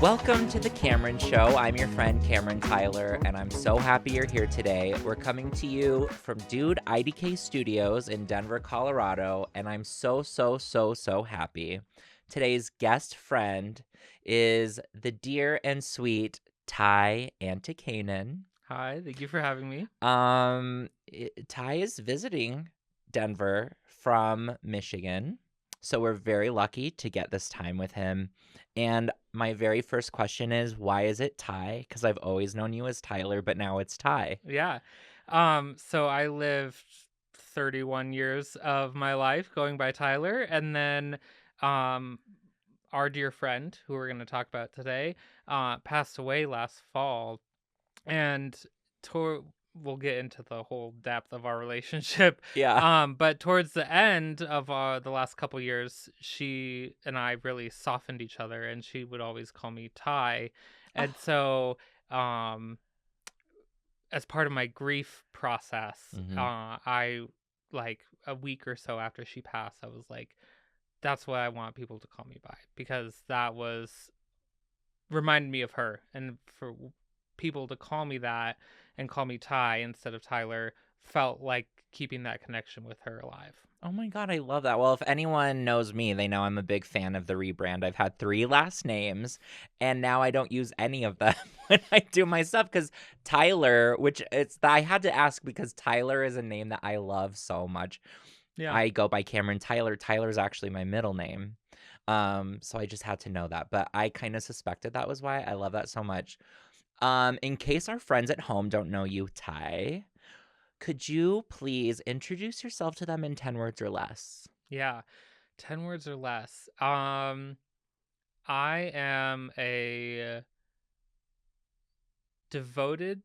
Welcome to the Cameron Show. I'm your friend Cameron Tyler, and I'm so happy you're here today. We're coming to you from Dude IDK Studios in Denver, Colorado, and I'm so happy. Today's guest friend is the dear and sweet Ty Antikainen. Hi, thank you for having me. Ty is visiting Denver from Michigan, so we're very lucky to get this time with him. And my very first question is, why is it Ty? Because I've always known you as Tyler, but now it's Ty. Yeah. So I lived 31 years of my life going by Tyler, and then um our dear friend, who we're going to talk about today, passed away last fall. And we'll get into the whole depth of our relationship. Yeah. But towards the end of the last couple years, she and I really softened each other, and she would always call me Ty. And Oh. so, as part of my grief process, Mhm. I, like, a week or so after she passed, I was like, that's what I want people to call me by, because that was reminded me of her. And for people to call me that and call me Ty instead of Tyler felt like keeping that connection with her alive. Oh my God, I love that. Well, if anyone knows me, they know I'm a big fan of the rebrand. I've had 3 last names, and now I don't use any of them when I do my stuff because Tyler, I had to ask because Tyler is a name that I love so much. Yeah. I go by Cameron Tyler. Tyler's actually my middle name. So I just had to know that, but I kind of suspected that was why. I love that so much. In case our friends at home don't know you, Ty, could you please introduce yourself to them in 10 words or less? Yeah. 10 words or less. I am a devoted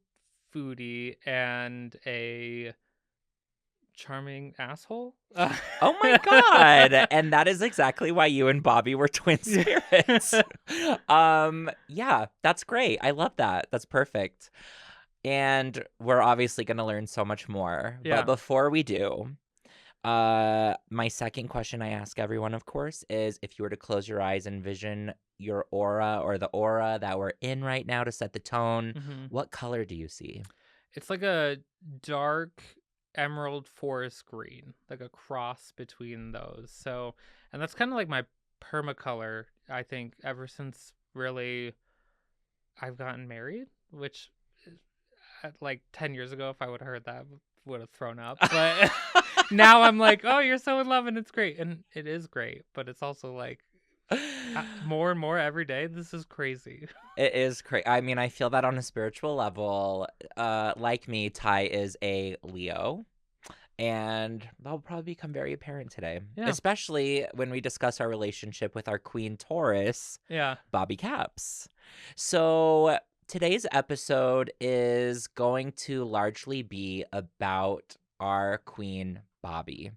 foodie and a charming asshole. Oh my God. And that is exactly why you and Bobby were twin spirits. Yeah, that's great. I love that. That's perfect. And we're obviously going to learn so much more. But Yeah. before we do, my second question I ask everyone, of course, is if you were to close your eyes and envision your aura or the aura that we're in right now to set the tone, Hmm. what color do you see? It's like a dark emerald forest green, like a cross between those. So, and that's kind of like my permacolor, I think, ever since really I've gotten married, which like 10 years ago, if I would have heard that, would have thrown up. But now I'm like, oh, you're so in love and it's great. And it is great. But it's also like more and more every day. This is crazy. It is crazy. I mean, I feel that on a spiritual level. Like me, Ty is a Leo, and that'll probably become very apparent today, Yeah. especially when we discuss our relationship with our queen Taurus, Yeah. Bobbi Capps. So today's episode is going to largely be about our queen, Bobbi.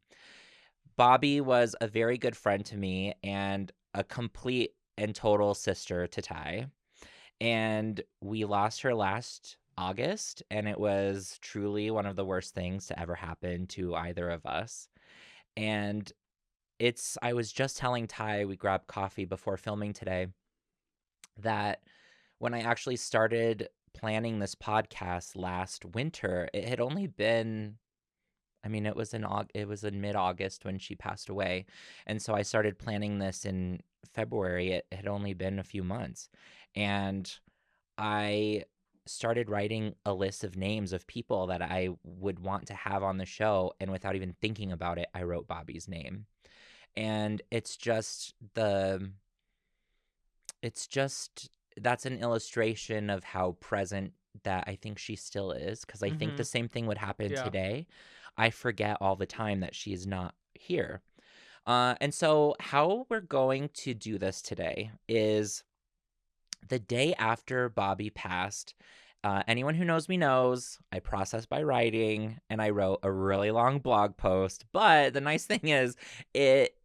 Bobbi was a very good friend to me and a complete and total sister to Ty. And we lost her last August, and it was truly one of the worst things to ever happen to either of us. And I was just telling Ty, we grabbed coffee before filming today, that when I actually started planning this podcast last winter, it had only been, I mean, it was in mid-August when she passed away. And so I started planning this in February. It had only been a few months. And I started writing a list of names of people that I would want to have on the show, and without even thinking about it, I wrote Bobby's name. And it's just that's an illustration of how present that I think she still is, because I think the Mm-hmm. same thing would happen Yeah. today. I forget all the time that she's not here. And so how we're going to do this today is the day after Bobby passed. Anyone who knows me knows I process by writing, and I wrote a really long blog post. But the nice thing is, it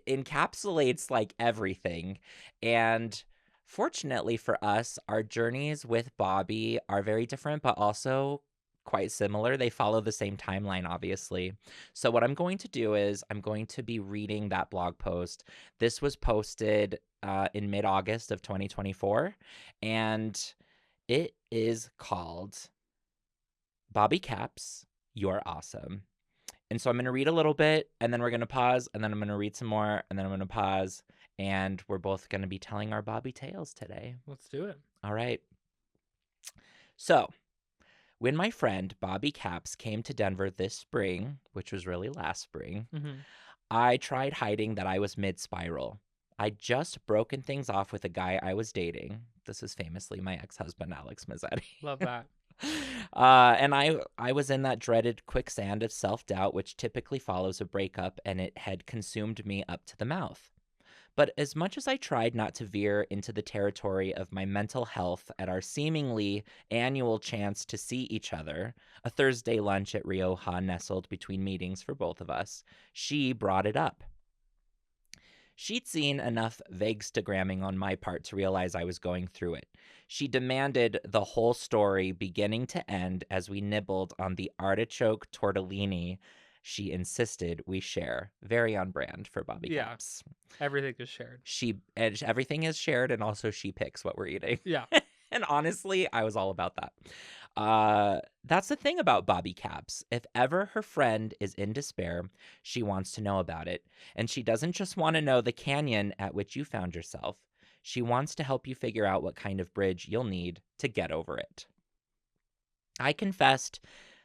encapsulates like everything. And fortunately for us, our journeys with Bobby are very different, but also quite similar. They follow the same timeline, obviously. So what I'm going to do is I'm going to be reading that blog post. This was posted in mid-August of 2024, and it is called Bobbi Capps, You're Awesome. And so I'm going to read a little bit, and then we're going to pause, and then I'm going to read some more, and then I'm going to pause, and we're both going to be telling our Bobby tales today. Let's do it. All right. So, when my friend Bobbi Capps came to Denver this spring, which was really last spring, Mm-hmm. I tried hiding that I was mid-spiral. I'd just broken things off with a guy I was dating. This is famously my ex-husband, Alex Mazzetti. Love that. And I was in that dreaded quicksand of self-doubt, which typically follows a breakup, and it had consumed me up to the mouth. But as much as I tried not to veer into the territory of my mental health at our seemingly annual chance to see each other, a Thursday lunch at Rioja nestled between meetings for both of us, she brought it up. She'd seen enough Vagstagramming on my part to realize I was going through it. She demanded the whole story beginning to end as we nibbled on the artichoke tortellini she insisted we share. Very on brand for Bobbi Yeah. Capps. Everything is shared. Everything is shared, and also she picks what we're eating. Yeah. And honestly, I was all about that. That's the thing about Bobbi Capps. If ever her friend is in despair, she wants to know about it. And she doesn't just want to know the canyon at which you found yourself. She wants to help you figure out what kind of bridge you'll need to get over it. I confessed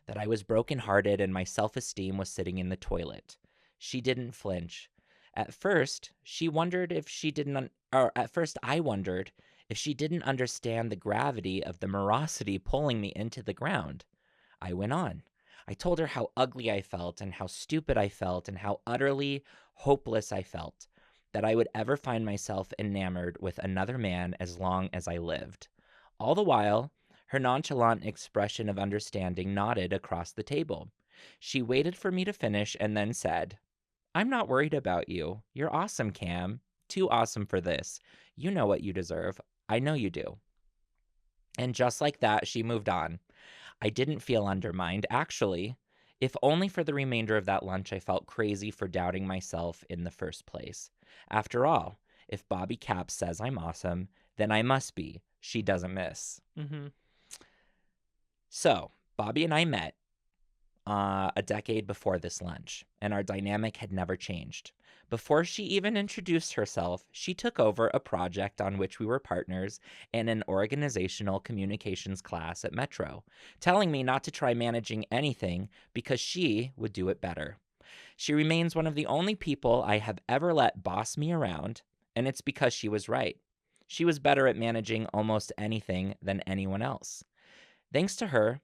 that I was brokenhearted and my self-esteem was sitting in the toilet. She didn't flinch. At first, she wondered if she didn't or at first I wondered if she didn't understand the gravity of the morosity pulling me into the ground. I went on. I told her how ugly I felt and how stupid I felt and how utterly hopeless I felt, that I would ever find myself enamored with another man as long as I lived. All the while, her nonchalant expression of understanding nodded across the table. She waited for me to finish and then said, I'm not worried about you. You're awesome, Cam. Too awesome for this. You know what you deserve. I know you do. And just like that, she moved on. I didn't feel undermined, actually. If only for the remainder of that lunch, I felt crazy for doubting myself in the first place. After all, if Bobbi Capps says I'm awesome, then I must be. She doesn't miss. Mm-hmm. So, Bobbi and I met a decade before this lunch, and our dynamic had never changed. Before she even introduced herself, she took over a project on which we were partners in an organizational communications class at Metro, telling me not to try managing anything because she would do it better. She remains one of the only people I have ever let boss me around, and it's because she was right. She was better at managing almost anything than anyone else. Thanks to her,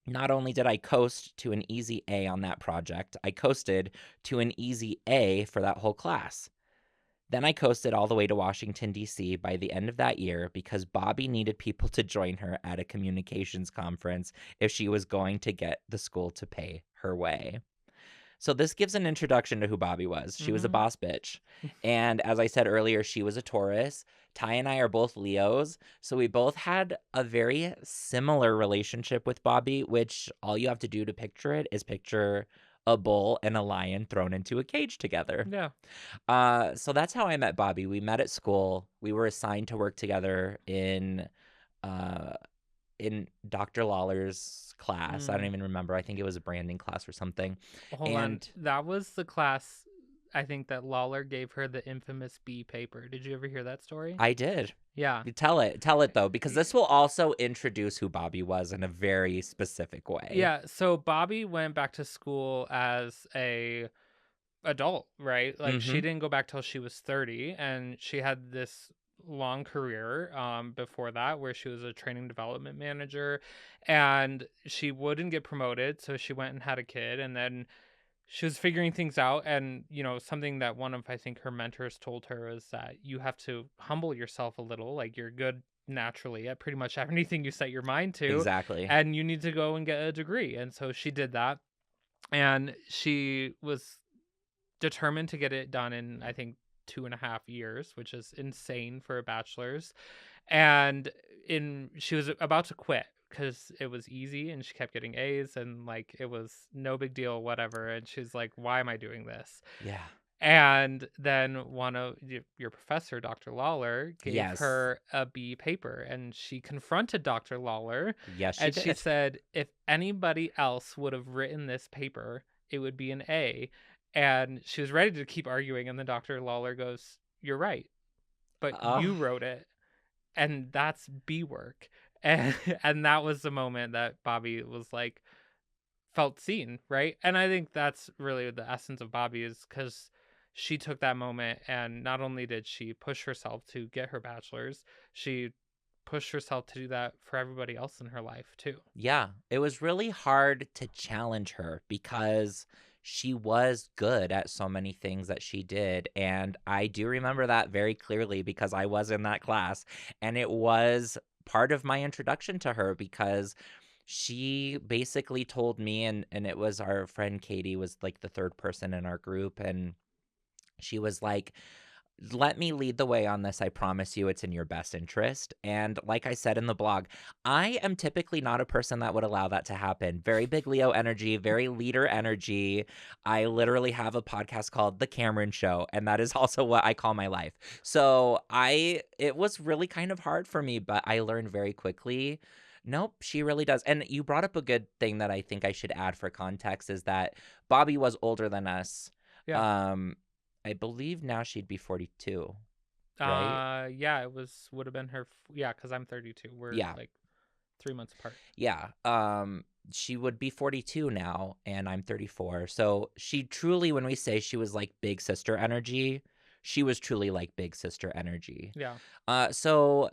not only did I coast to an easy A on that project, I coasted to an easy A for that whole class. Then I coasted all the way to Washington, D.C. by the end of that year because Bobbi needed people to join her at a communications conference if she was going to get the school to pay her way. So this gives an introduction to who Bobbi was. She was a Mm-hmm. boss bitch. And as I said earlier, she was a Taurus. Ty and I are both Leos. So we both had a very similar relationship with Bobbi, which all you have to do to picture it is picture a bull and a lion thrown into a cage together. Yeah. So that's how I met Bobbi. We met at school. We were assigned to work together uh, in Dr. Lawler's class. I don't Mm. even remember. I think it was a branding class or something. Hold on. And That was the class I think that Lawler gave her the infamous B paper. Did you ever hear that story? I did. Yeah. You tell it though, because this will also introduce who Bobbi was in a very specific way. Yeah, so Bobbi went back to school as a adult, right? Like Mm-hmm. she didn't go back till she was 30, and she had this long career before that where she was a training development manager, and she wouldn't get promoted, so she went and had a kid, and then she was figuring things out. And something that one of, I think, her mentors told her is that you have to humble yourself a little. Like, you're good naturally at pretty much anything you set your mind to, Exactly. and you need to go and get a degree. And so she did that, and she was determined to get it done in, I think, 2.5 years, which is insane for a bachelor's. And she was about to quit because it was easy and she kept getting A's and like it was no big deal, whatever. And she's like, why am I doing this? Yeah. And then one of your professor, Dr. Lawler, gave Yes. her a B paper and she confronted Dr. Lawler Yes, she and she did. said, if anybody else would have written this paper, it would be an A. And she was ready to keep arguing. And then Dr. Lawler goes, you're right, but Oh, you wrote it. And that's B work. And, and that was the moment that Bobby was like, felt seen, right? And I think that's really the essence of Bobby is because she took that moment and not only did she push herself to get her bachelor's, she pushed herself to do that for everybody else in her life too. yeah. It was really hard to challenge her because she was good at so many things that she did. And I do remember that very clearly because I was in that class. And it was part of my introduction to her because she basically told me, and it was our friend Katie was like the third person in our group. And she was like, let me lead the way on this. I promise you it's in your best interest. And like I said in the blog, I am typically not a person that would allow that to happen. Very big Leo energy, very leader energy. I literally have a podcast called The Cameron Show, and that is also what I call my life. So it was really kind of hard for me, but I learned very quickly. Nope, she really does. And you brought up a good thing that I think I should add for context is that Bobby was older than us. Yeah. Um, I believe now she'd be 42, right? Yeah, would have been her. Yeah, because I'm 32. We're Yeah. like 3 months apart. Yeah. She would be 42 now, and I'm 34. So she truly, when we say she was like big sister energy, she was truly like big sister energy. Yeah. So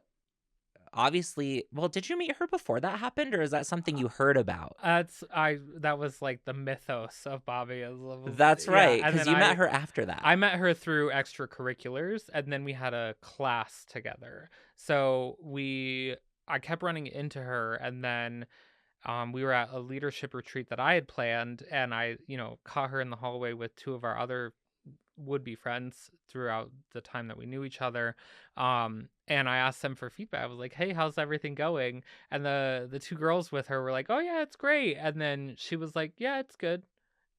obviously, well, did you meet her before that happened, or is that something you heard about? That was like the mythos of Bobby. That's Yeah, right, and because then you met her after that. I met her through extracurriculars, and then we had a class together. So I kept running into her, and then we were at a leadership retreat that I had planned, and I, caught her in the hallway with two of our other would-be friends throughout the time that we knew each other. And I asked them for feedback. I was like, "Hey, how's everything going?" And the two girls with her were like, "Oh yeah, it's great." And then she was like, "Yeah, it's good."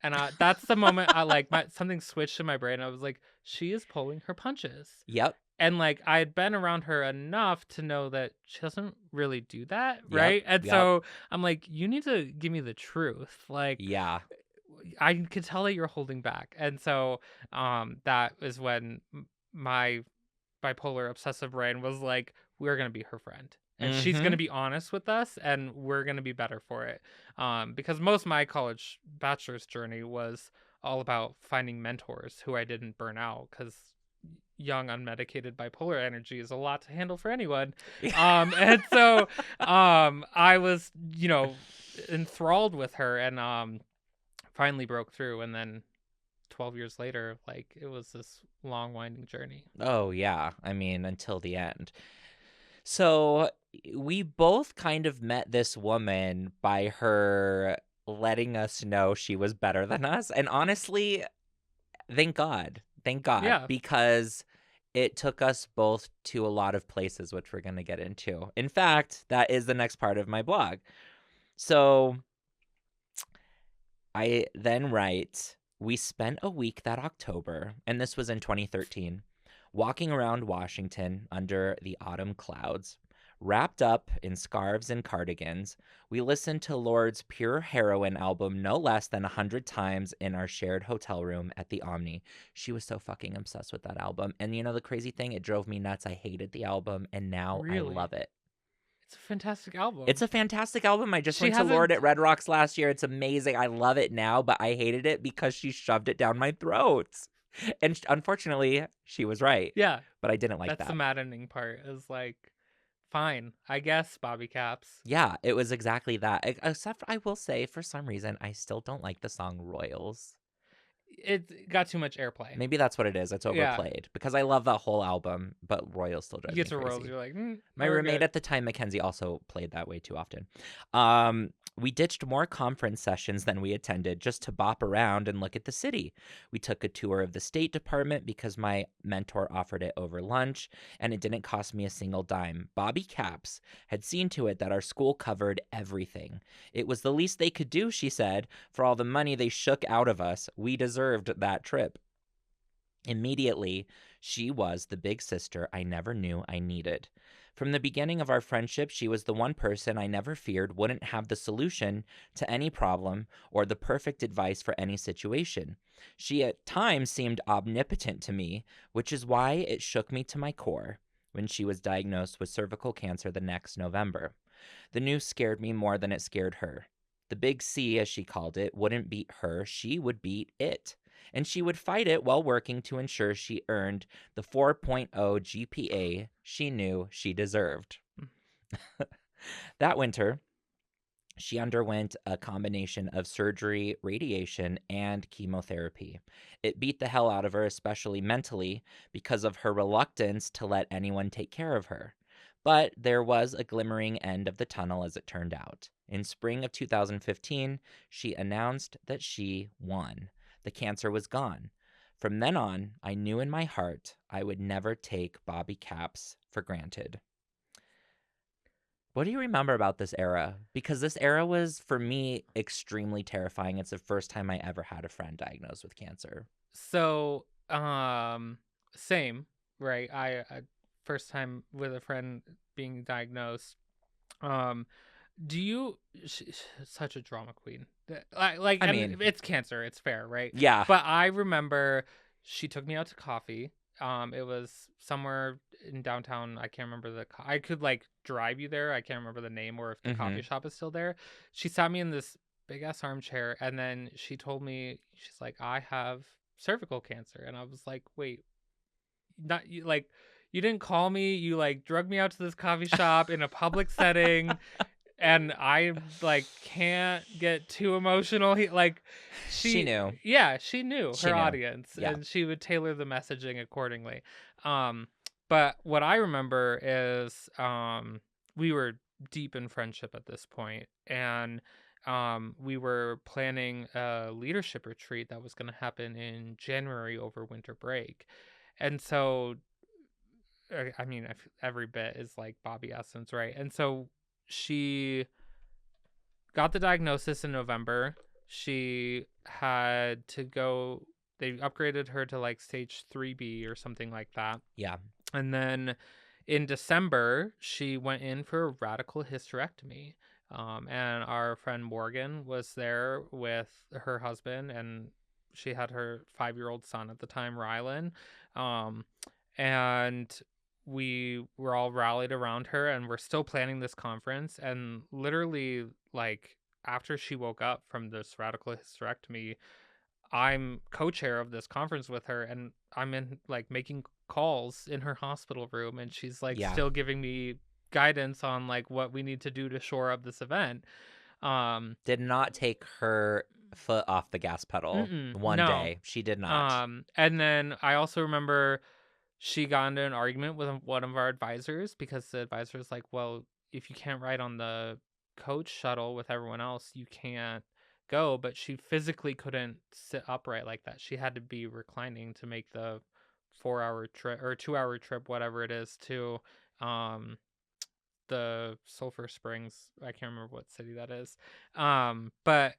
And that's the moment I like something switched in my brain. I was like, "She is pulling her punches." Yep. And like I had been around her enough to know that she doesn't really do that, Yep. right? And Yep. so I'm like, you need to give me the truth. Like Yeah. I could tell that you're holding back. And so that is when my bipolar obsessive brain was like, we're going to be her friend. And she's going Mm-hmm. to be honest with us and we're going to be better for it. Because most of my college bachelor's journey was all about finding mentors who I didn't burn out because young unmedicated bipolar energy is a lot to handle for anyone. And so I was, enthralled with her and finally broke through. And then 12 years later, like it was this long winding journey. Oh, yeah. I mean, until the end. So we both kind of met this woman by her letting us know she was better than us. And honestly, thank God. Thank God. Yeah. Because it took us both to a lot of places, which we're going to get into. In fact, that is the next part of my blog. So I then write, we spent a week that October, and this was in 2013, walking around Washington under the autumn clouds. Wrapped up in scarves and cardigans, we listened to Lord's Pure Heroine album no less than 100 times in our shared hotel room at the Omni. She was so fucking obsessed with that album. And you know the crazy thing? It drove me nuts. I hated the album, and now I Really? love it. It's a fantastic album. It's a fantastic album. I just She went to Lord hasn't at Red Rocks last year. It's amazing. I love it now, but I hated it because she shoved it down my throat. And unfortunately, she was right. Yeah, But I didn't like that's the that. maddening part is like fine, I guess, Bobby Capps. Yeah, it was exactly that. Except I will say, for some reason, I still don't like the song Royals. it got too much airplay. Maybe that's what it is. It's Yeah. overplayed because I love that whole album, but Royal still You drives get me to Royals, crazy. you're like, My we're roommate good. at the time, Mackenzie, also played that way too often. We ditched more conference sessions than we attended just to bop around and look at the city. We took a tour of the State Department because my mentor offered it over lunch, and it didn't cost me a single dime. Bobby Capps had seen to it that our school covered everything. It was the least they could do, she said, for all the money they shook out of us. We deserved that trip. Immediately, she was the big sister I never knew I needed. From the beginning of our friendship, she was the one person I never feared wouldn't have the solution to any problem or the perfect advice for any situation. She at times seemed omnipotent to me, which is why it shook me to my core when she was diagnosed with cervical cancer the next November. The news scared me more than it scared her. The big C, as she called it, wouldn't beat her, she would beat it. And she would fight it while working to ensure she earned the 4.0 GPA she knew she deserved. That winter, she underwent a combination of surgery, radiation, and chemotherapy. It beat the hell out of her, especially mentally, because of her reluctance to let anyone take care of her. But there was a glimmering end of the tunnel as it turned out. In spring of 2015, she announced that she won. The cancer was gone. From then on, I knew in my heart I would never take Bobbi Capps for granted. What do you remember about this era? Because this era was, for me, extremely terrifying. It's the first time I ever had a friend diagnosed with cancer. So, same, right? I first time with a friend being diagnosed. Um, do you such a drama queen? I And mean, it's cancer, it's fair, right? yeah. But I remember she took me out to coffee. It was somewhere in downtown. I can't remember I could like drive you there. I can't remember the name or if the Mm-hmm. coffee shop is still there. She sat me in this big ass armchair, and then she told me, she's like, I have cervical cancer, and I was like, wait, not you, like, you didn't call me, you like drug me out to this coffee shop in a public setting, and I like can't get too emotional. Like She she, knew. yeah, she knew She her knew. audience, Yeah. and she would tailor the messaging accordingly. Um, but what I remember is we were deep in friendship at this point, and we were planning a leadership retreat that was going to happen in January over winter break. And so I mean, every bit is like Bobby Essence, right? And so she got the diagnosis in November. She had to go, they upgraded her to like stage 3B or something like that. Yeah. And then in December, she went in for a radical hysterectomy. And our friend Morgan was there with her husband, and she had her 5-year-old son at the time, Rylan. Um, and we were all rallied around her, and we're still planning this conference. And literally, like, after she woke up from this radical hysterectomy, I'm co-chair of this conference with her, and I'm in like making calls in her hospital room, and she's like Yeah. still giving me guidance on like what we need to do to shore up this event. Um Did not take her foot off the gas pedal one no. day. She did not. And then I also remember she got into an argument with one of our advisors because the advisor was like, well, if you can't ride on the coach shuttle with everyone else, you can't go. But she physically couldn't sit upright like that. She had to be reclining to make the 4-hour trip or 2-hour trip, whatever it is, to um the Sulphur Springs. I can't remember what city that is. But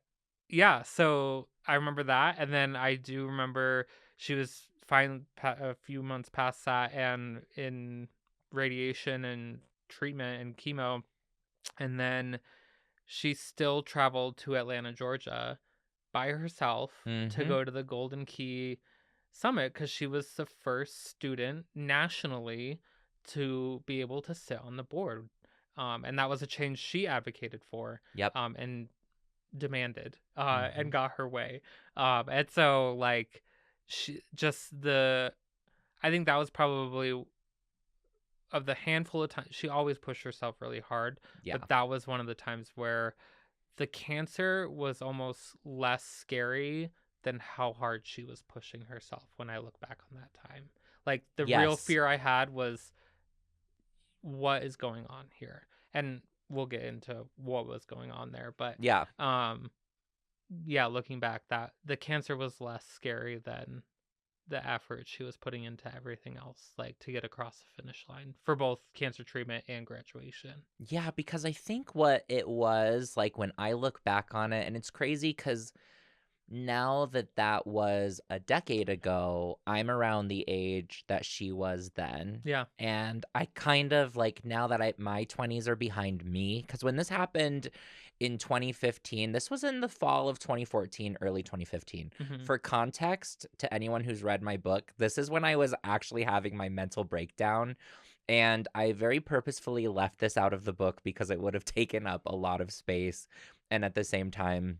yeah, so I remember that, and then I do remember she was fine a few months past that, and in radiation and treatment and chemo, and then she still traveled to Atlanta, Georgia, by herself to Mm-hmm. go to the Golden Key Summit because she was the first student nationally to be able to sit on the board. And that was a change she advocated for, Yep. and demanded, Mm-hmm. and got her way. And so, like, I think that was probably of the handful of times she always pushed herself really hard, Yeah. but that was one of the times where the cancer was almost less scary than how hard she was pushing herself when I look back on that time. Like the real Yes. fear I had was what is going on here. And we'll get into what was going on there, but Yeah. um yeah, looking back, that the cancer was less scary than the effort she was putting into everything else, like to get across the finish line for both cancer treatment and graduation. Yeah, because I think what it was, like, when I look back on it, and it's crazy because now that that was a decade ago, I'm around the age that she was then. Yeah. And I kind of like now that my 20s are behind me, because when this happened in 2015, this was in the fall of 2014, early 2015. Hmm. For context, to anyone who's read my book, this is when I was actually having my mental breakdown. And I very purposefully left this out of the book because it would have taken up a lot of space. And at the same time,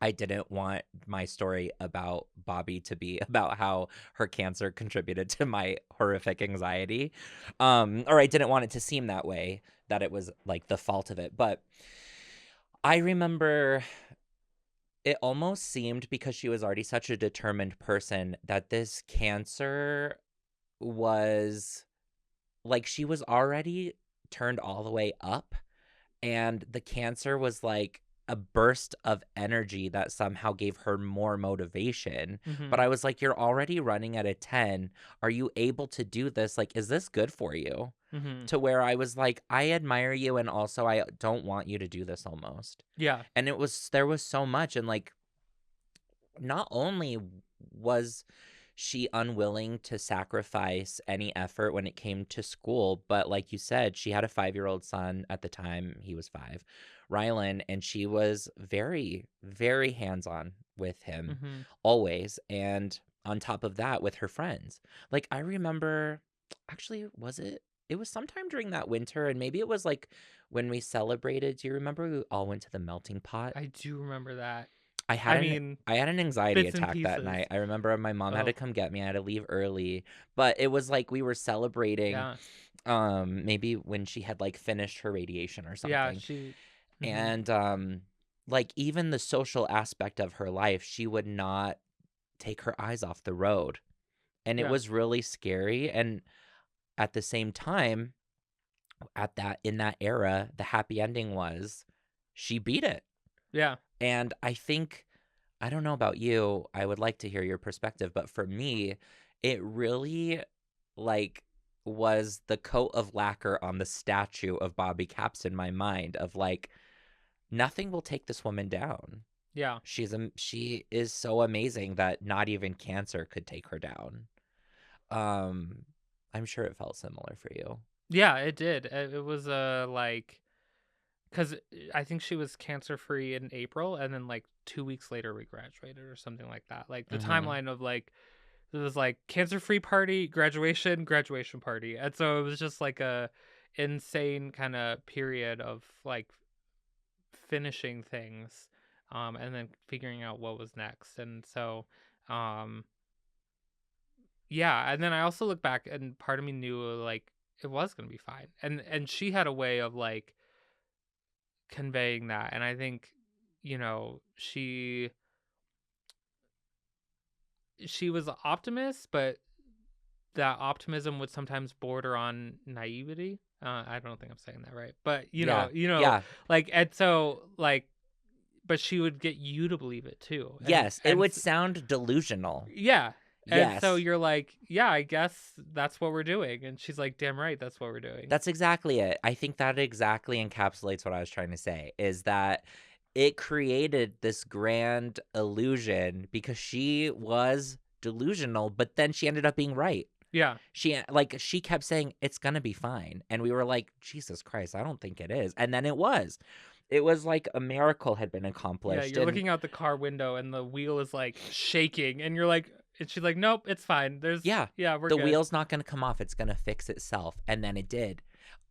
I didn't want my story about Bobby to be about how her cancer contributed to my horrific anxiety. Or I didn't want it to seem that way, that it was like the fault of it. But I remember it almost seemed, because she was already such a determined person, that this cancer was like she was already turned all the way up, and the cancer was like a burst of energy that somehow gave her more motivation. But Hmm. I was like, you're already running at a 10. Are you able to do this? Like, is this good for you? Hmm. To where I was like, I admire you, and also I don't want you to do this almost. Yeah. And there was so much. And like, not only was she unwilling to sacrifice any effort when it came to school, but like you said, she had a 5-year-old son at the time. He was 5, Rylan, and she was very, very hands-on with him Hmm. always. And on top of that, with her friends. Like, I remember, actually, it was sometime during that winter, and maybe it was like when we celebrated. Do you remember we all went to the melting pot? I do remember that. I had I an mean, I had an anxiety bits and attack that pieces. night. I remember my mom had to Oh, come get me. I had to leave early, but it was like we were celebrating, yeah. maybe when she had like finished her radiation or Yeah, something. she. Hmm. And like even the social aspect of her life, she would not take her eyes off the road. And it Yeah. was really scary. And at the same time, in that era, the happy ending was she beat it. Yeah. And I think, I don't know about you, I would like to hear your perspective, but for me, it really like was the coat of lacquer on the statue of Bobby Capps in my mind of like nothing will take this woman down. Yeah. She is so amazing that not even cancer could take her down. Um I'm sure it felt similar for you. Yeah, it did. It was like, because I think she was cancer free in April, and then like 2 weeks later we graduated or something like that. Like the Mhm. timeline of like, it was like cancer free party, graduation party, and so it was just like a insane kind of period of like finishing things, and then figuring out what was next. And so, um, yeah, and then I also look back, and part of me knew like it was gonna be fine, and she had a way of like conveying that. And I think, she was an optimist, but that optimism would sometimes border on naivety. I don't think I'm saying that right, but Yeah. Yeah. like, and so like, but she would get you to believe it too, Yes, it would sound delusional. yeah. And so Yes. you're like, yeah, I guess that's what we're doing, and she's like, damn right, that's what we're doing. That's exactly it. I think that exactly encapsulates what I was trying to say, is that it created this grand illusion because she was delusional, but then she ended up being right. Yeah. She kept saying it's going to be fine, and we were like, Jesus Christ, I don't think it is. And then it was. It was like a miracle had been Yeah, accomplished. you're And looking out the car window and the wheel is like shaking, and you're like, and she's like, nope, it's fine. yeah, Yeah, we're the good. wheel's not going to come off. It's going to fix itself. And then it did.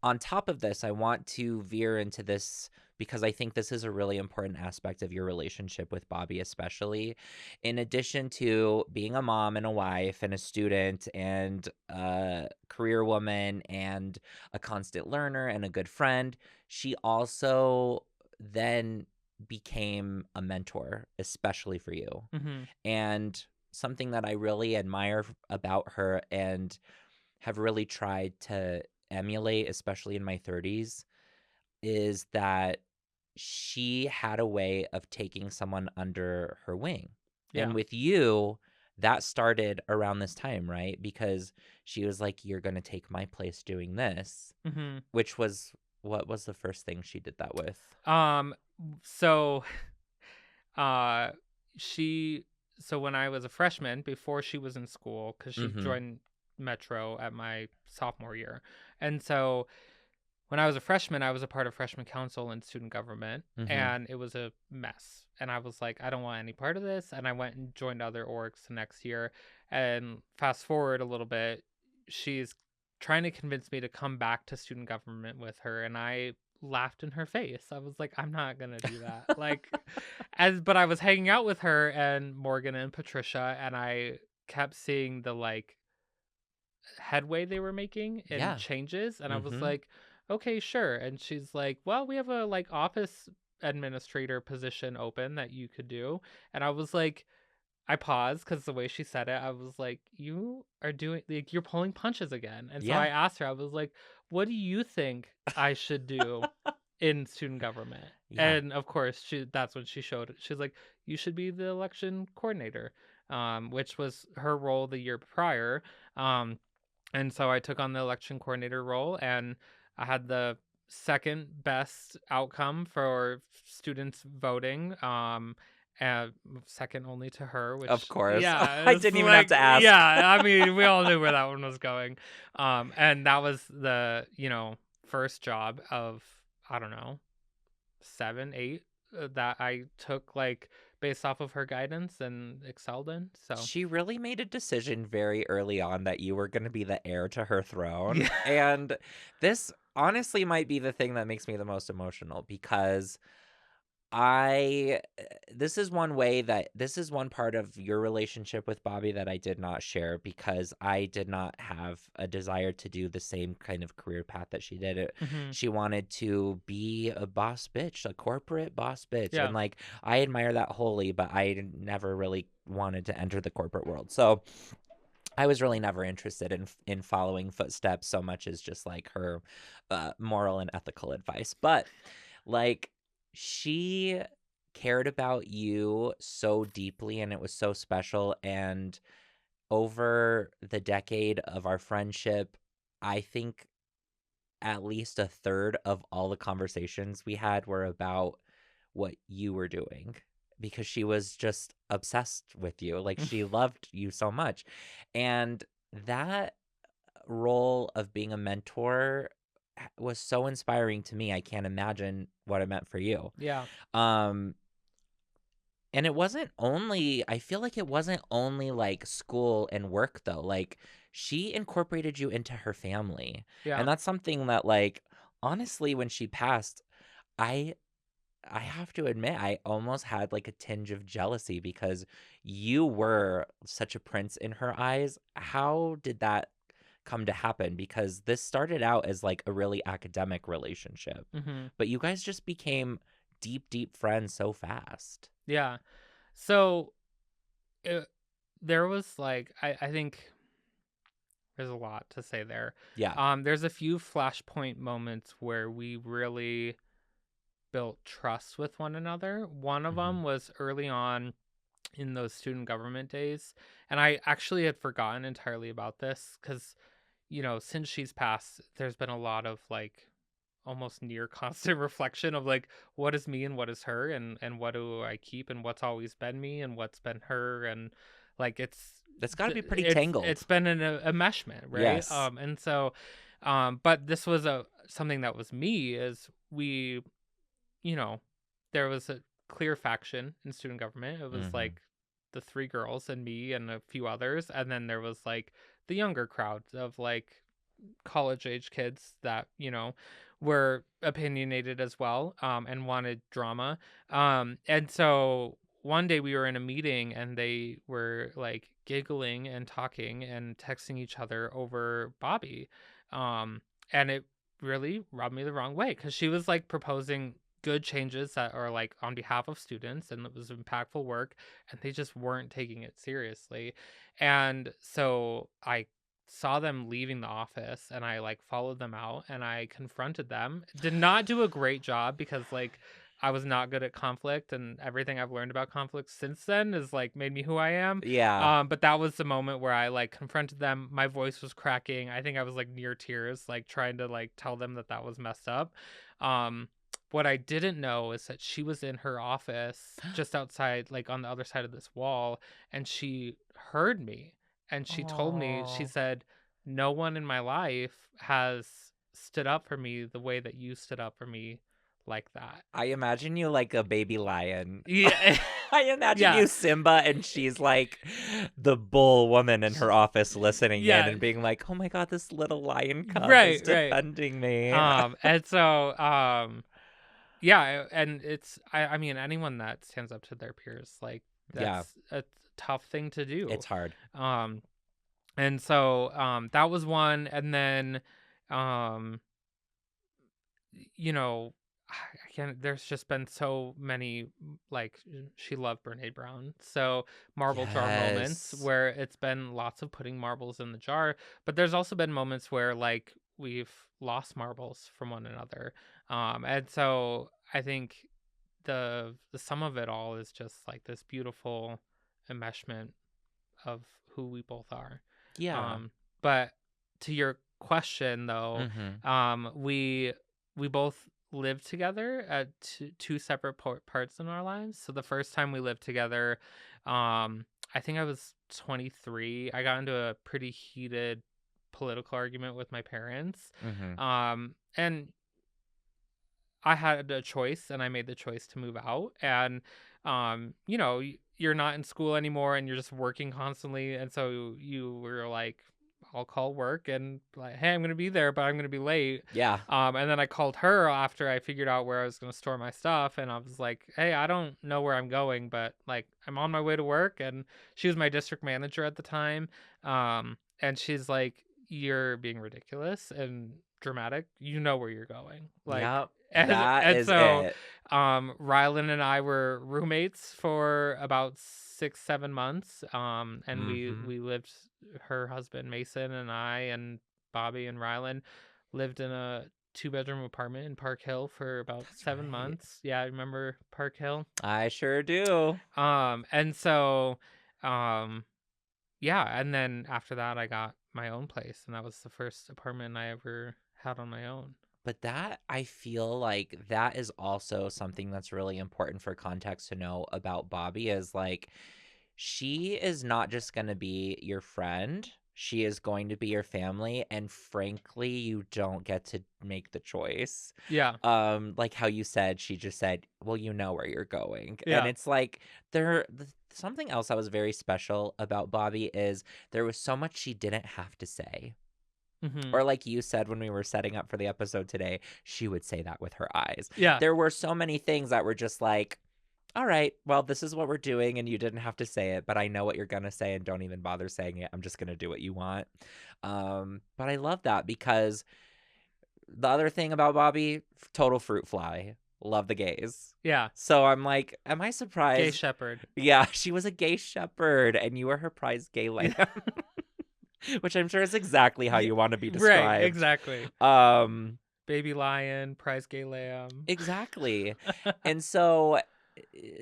On top of this, I want to veer into this because I think this is a really important aspect of your relationship with Bobby, especially in addition to being a mom and a wife and a student and a career woman and a constant learner and a good friend. She also then became a mentor, especially for you. Mhm. And something that I really admire about her and have really tried to emulate, especially in my 30s, is that she had a way of taking someone under her wing. And Yeah. with you, that started around this time, right? Because she was like, "You're going to take my place doing this," Mhm. which was what was the first thing she did that with? Um so uh she so when I was a freshman, before she was in school, cuz she Mhm. joined Metro at my sophomore year. And so when I was a freshman, I was a part of freshman council and student government, Mhm. and it was a mess. And I was like, I don't want any part of this. And I went and joined other orgs the next year. And fast forward a little bit, she's trying to convince me to come back to student government with her. And I laughed in her face. I was like, I'm not going to do that. But I was hanging out with her and Morgan and Patricia, and I kept seeing the headway they were making and Yeah. changes, and I was Mhm. like, okay, sure. And she's like, well, we have a office administrator position open that you could do. And I was like, I paused because the way she said it, I was like, you are doing, like, you're pulling punches again. And so Yeah. I asked her, I was like, what do you think I should do in student government? Yeah. And of course, that's when she showed it. She's like, you should be the election coordinator, which was her role the year prior. And so I took on the election coordinator role, and I had the second best outcome for students voting. And second only to her, Of which, course. yeah, I it's didn't even have like, to ask. yeah, I mean, we all knew where that one was going. And that was the, first job of, I don't know, 7, 8, that I took, based off of her guidance and excelled in. So, She really made a decision very early on that you were gonna be the heir to her throne, yeah. and this honestly might be the thing that makes me the most emotional because this is one part of your relationship with Bobby that I did not share because I did not have a desire to do the same kind of career path that she did. Hmm. She wanted to be a boss bitch, a corporate boss bitch, and Yeah. like I admire that wholly, but never really wanted to enter the corporate world. So I was really never interested in following footsteps so much as just like her moral and ethical advice. But like she cared about you so deeply and it was so special. And over the decade of our friendship, I think at least a third of all the conversations we had were about what you were doing because she was just obsessed with you. Like she loved you so much. And that role of being a mentor was so inspiring to me. I can't imagine what it meant for you. Yeah. Um and it wasn't only I feel like it wasn't only like school and work though. Like she incorporated you into her family. Yeah. And that's something that like honestly when she passed, I I have to admit I almost had like a tinge of jealousy because you were such a prince in her eyes. How did that come to happen? Because this started out as like a really academic relationship, Hmm. but you guys just became deep, deep friends so fast. Yeah. So it, there was I think there's a lot to say there. Yeah. There's a few flashpoint moments where we really built trust with one another. One of Hmm. them was early on in those student government days, and I actually had forgotten entirely about this because since she's passed, there's been a lot of almost near constant reflection of what is me and what is her, and what do I keep and what's always been me and what's been her. And it's That's got to be pretty it's tangled. been a meshment, right? Yes. And so but this was a something that was me, is we, you know there was a clear faction in student government. It was Hmm. the three girls and me and a few others, and then there was the younger crowd of college age kids that were opinionated as well, and wanted drama. And so one day we were in a meeting, and they were giggling and talking and texting each other over Bobby. And it really rubbed me the wrong way, because she was proposing good changes that are like on behalf of students, and it was impactful work, and they just weren't taking it seriously. And so I saw them leaving the office, and I like followed them out, and I confronted them. Did not do a great job because like I was not good at conflict, and everything I've learned about conflict since then is like made me who I am. Yeah. But that was the moment where I like confronted them. My voice was cracking. I think I was like near tears, like trying to like tell them that that was messed up. Um, what I didn't know is that she was in her office just outside, like on the other side of this wall, and she heard me. And she told me, she Oh. said, no one in my life has stood up for me the way that you stood up for me like that. I imagine you like a baby lion. Yeah. I imagine Yeah. you Simba, and she's like the bull woman in her office listening in Yeah. and being like, "Oh my god, this little lion cub is Right, right. defending me." And so, yeah, and it's, I mean, anyone that stands up to their peers, like, Yeah, that's a tough thing to do. it's hard. Um, and so, that was one, and then, um, you know, again, there's just been so many, like, she loved Brene Brown. So, marble jar moments Yes. where it's been lots of putting marbles in the jar, but there's also been moments where, like, we've lost marbles from one another. And so I think the sum of it all is just like this beautiful enmeshment of who we both are. Yeah. But to your question though, Mhm. we both lived together at two separate parts in our lives. So the first time we lived together, I think I was 23. I got into a pretty heated political argument with my parents. Mhm. And I had a choice, and I made the choice to move out. And, you're not in school anymore, and you're just working constantly. And so you were like, I'll call work and like, hey, I'm going to be there, but I'm going to be late. Yeah. And then I called her after I figured out where I was going to store my stuff. And I was like, hey, I don't know where I'm going, but like, I'm on my way to work. And she was my district manager at the time. And she's like, you're being ridiculous and dramatic. You know where you're going. Like, Yep. and That and is so, it. Rylan and I were roommates for about 6, 7 months. And Mhm. we lived, her husband Mason and I and Bobby and Rylan lived in a 2-bedroom apartment in Park Hill for about That's seven right. months. Yeah, I remember Park Hill. I sure do. And so, um, yeah, and then after that, I got my own place, and that was the first apartment I ever had on my own. But that I feel like that is also something that's really important for context to know about Bobby is like she is not just going to be your friend. She is going to be your family, and frankly, you don't get to make the choice. Yeah, Like how you said, she just said, "Well, you know where you're going." And yeah. it's like something else that was very special about Bobby is there was so much she didn't have to say. Mhm. Or like you said when we were setting up for the episode today, she would say that with her eyes. Yeah. There were so many things that were just like, all right, well, this is what we're doing, and you didn't have to say it, but I know what you're gonna say, and don't even bother saying it. I'm just gonna do what you want. But I love that because the other thing about Bobby, total fruit fly. Love the gays. Yeah. So I'm like, am I Gay surprised? shepherd. Yeah, she was a gay shepherd, and you were her prized gay lamb, Yeah. which I'm sure is exactly how Yeah. you want to be Right, described. exactly. Um, Baby lion, prize gay lamb. Exactly. And so,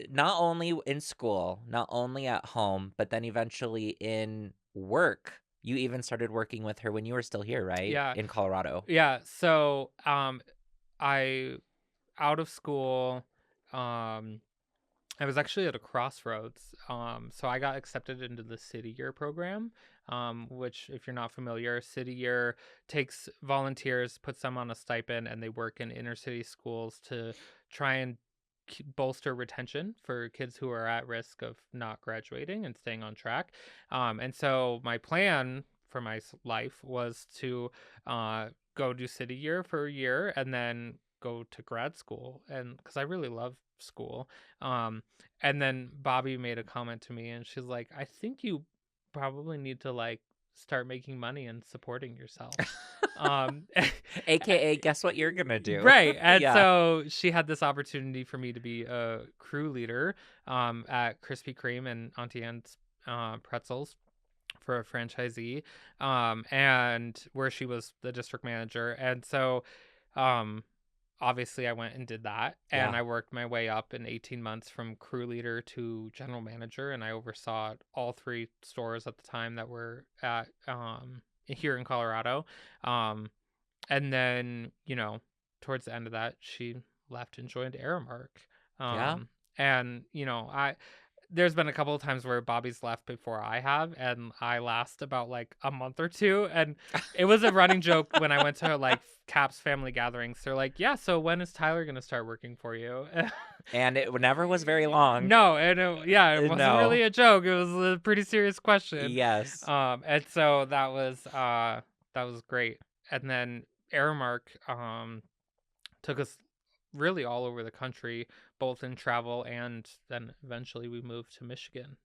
not only in school, not only at home, but then eventually in work, you even started working with her when you were still here, right? Yeah. In Colorado. Yeah, so, I out of school, um I was actually at a crossroads. So I got accepted into the City Year program, which, if you're not familiar, City Year takes volunteers, puts them on a stipend, and they work in inner city schools to try and bolster retention for kids who are at risk of not graduating and staying on track. And so my plan for my life was to go do City Year for a year and then go to grad school, and because I really love school. um and then Bobby made a comment to me, and she's like, I think you probably need to like start making money and supporting yourself. Um, AKA, guess what you're gonna do? right. And Yeah. so she had this opportunity for me to be a crew leader at Krispy Kreme and Auntie Anne's Pretzels for a franchisee, and where she was the district manager. And so, um, obviously, I went and did that, and Yeah. I worked my way up in 18 months from crew leader to general manager, and I oversaw all three stores at the time that were at here in Colorado. Um, and then, towards the end of that, she left and joined Aramark. Yeah. And there's been a couple of times where Bobby's left before I have, and I last about like a month or two. And it was a running joke when I went to like Capps family gatherings. They're like, "Yeah, so when is Tyler gonna start working for you?" And it never was very long. No, and it wasn't No. really a joke. It was a pretty serious question. Yes. And so that was great. And then Aramark took us really all over the country, both in travel, and then eventually we moved to Michigan.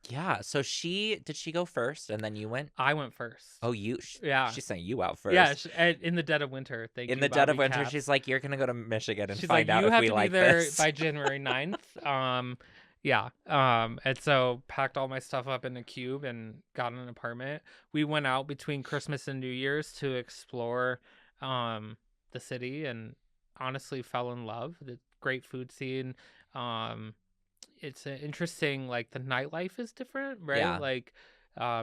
Yeah. So did she go first and then you went? I went first. Oh, Yeah. she sent you out Yeah, first. in the dead of winter. Thank In you, the dead of Bobby winter, she's Capps. like, "You're gonna go to Michigan and She's like, find out you if have we to be like there this." by January 9th. Yeah. And so packed all my stuff up in a cube and got an apartment. We went out between Christmas and New Year's to explore the city, and honestly fell in love. The great food scene. Um, it's interesting, like the nightlife is different, right? Yeah. Like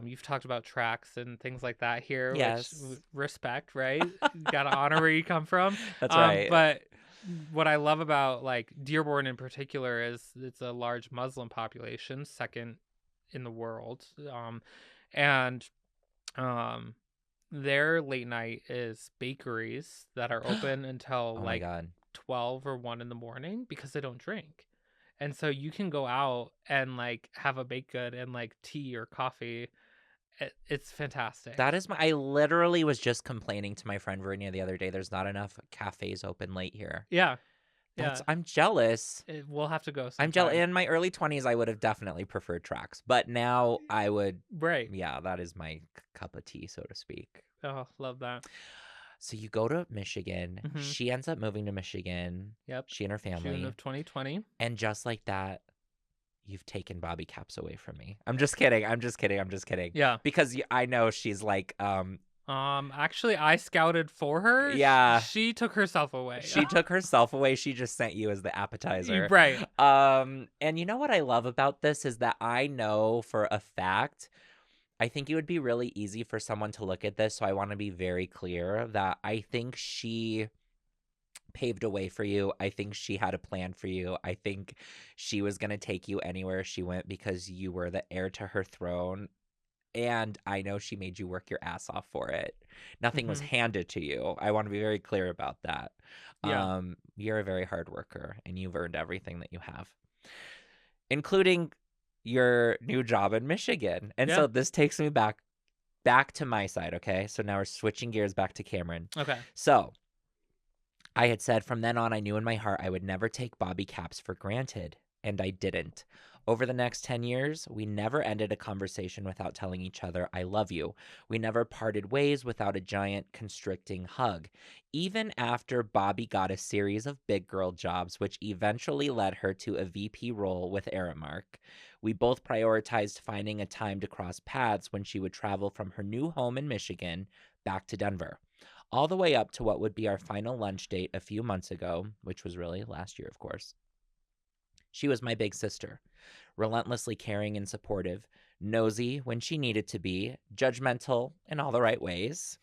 you've talked about tracks and things like that here, which Yes. respect, right? Gotta honor where you come from. That's right. But what I love about like Dearborn in particular is it's a large Muslim population, second in the world. And um their late night is bakeries that are open until Oh my like God. 12 or 1 in the morning because they don't drink. And so you can go out and like have a baked good and like tea or coffee. It's fantastic. I literally was just complaining to my friend Vernia the other day. There's not enough cafes open late here. Yeah. Yeah. I'm jealous. We'll have to go I'm jealous. sometime. In my early 20s, I would have definitely preferred tracks, but now I would, Right. yeah, that is my cup of tea, so to speak. Oh, love that. So you go to Michigan. Mhm. She ends up moving to Michigan. Yep. She and her June family. of 2020. And just like that, you've taken Bobbi Capps away from me. I'm just kidding. I'm just kidding. I'm just kidding. Yeah. Because I know she's like, Actually, I scouted for her. Yeah. She took herself away. she took herself away. She just sent you as the appetizer. Right. And you know what I love about this is that I know for a fact, I think it would be really easy for someone to look at this. So I want to be very clear that I think she paved a way for you. I think she had a plan for you. I think she was going to take you anywhere she went because you were the heir to her throne. And I know she made you work your ass off for it. Nothing was Mhm. handed to you. I want to be very clear about that. Yeah. You're a very hard worker and you've earned everything that you have, including your new job in Michigan. And Yeah. so this takes me back to my side, okay? So now we're switching gears back to Cameron. Okay. So I had said from then on, I knew in my heart I would never take Bobbi Capps for granted, and I didn't. Over the next 10 years, we never ended a conversation without telling each other, I love you. We never parted ways without a giant constricting hug. Even after Bobbi got a series of big girl jobs, which eventually led her to a VP role with Aramark, we both prioritized finding a time to cross paths when she would travel from her new home in Michigan back to Denver. All the way up to what would be our final lunch date a few months ago, which was really last year, of course. She was my big sister, relentlessly caring and supportive, nosy when she needed to be, judgmental in all the right ways,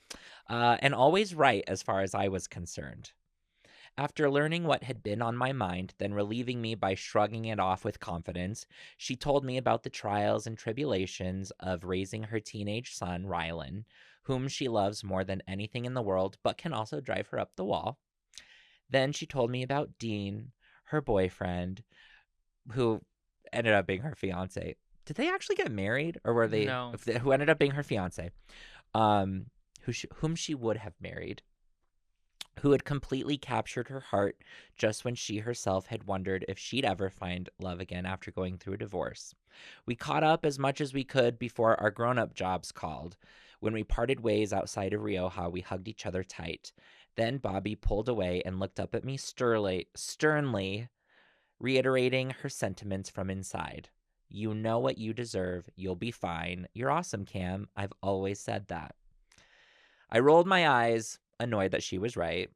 and always right as far as I was concerned. After learning what had been on my mind, then relieving me by shrugging it off with confidence, she told me about the trials and tribulations of raising her teenage son, Rylan, whom she loves more than anything in the world, but can also drive her up the wall. Then she told me about Dean, her boyfriend, who ended up being her fiance. Did they actually get married, or were they? No. Who ended up being her fiance? Whom she would have married, who had completely captured her heart just when she herself had wondered if she'd ever find love again after going through a divorce. We caught up as much as we could before our grown-up jobs called. When we parted ways outside of Rioja, we hugged each other tight. Then Bobby pulled away and looked up at me sternly, reiterating her sentiments from inside. You know what you deserve. You'll be fine. You're awesome, Cam. I've always said that. I rolled my eyes, annoyed that she was right,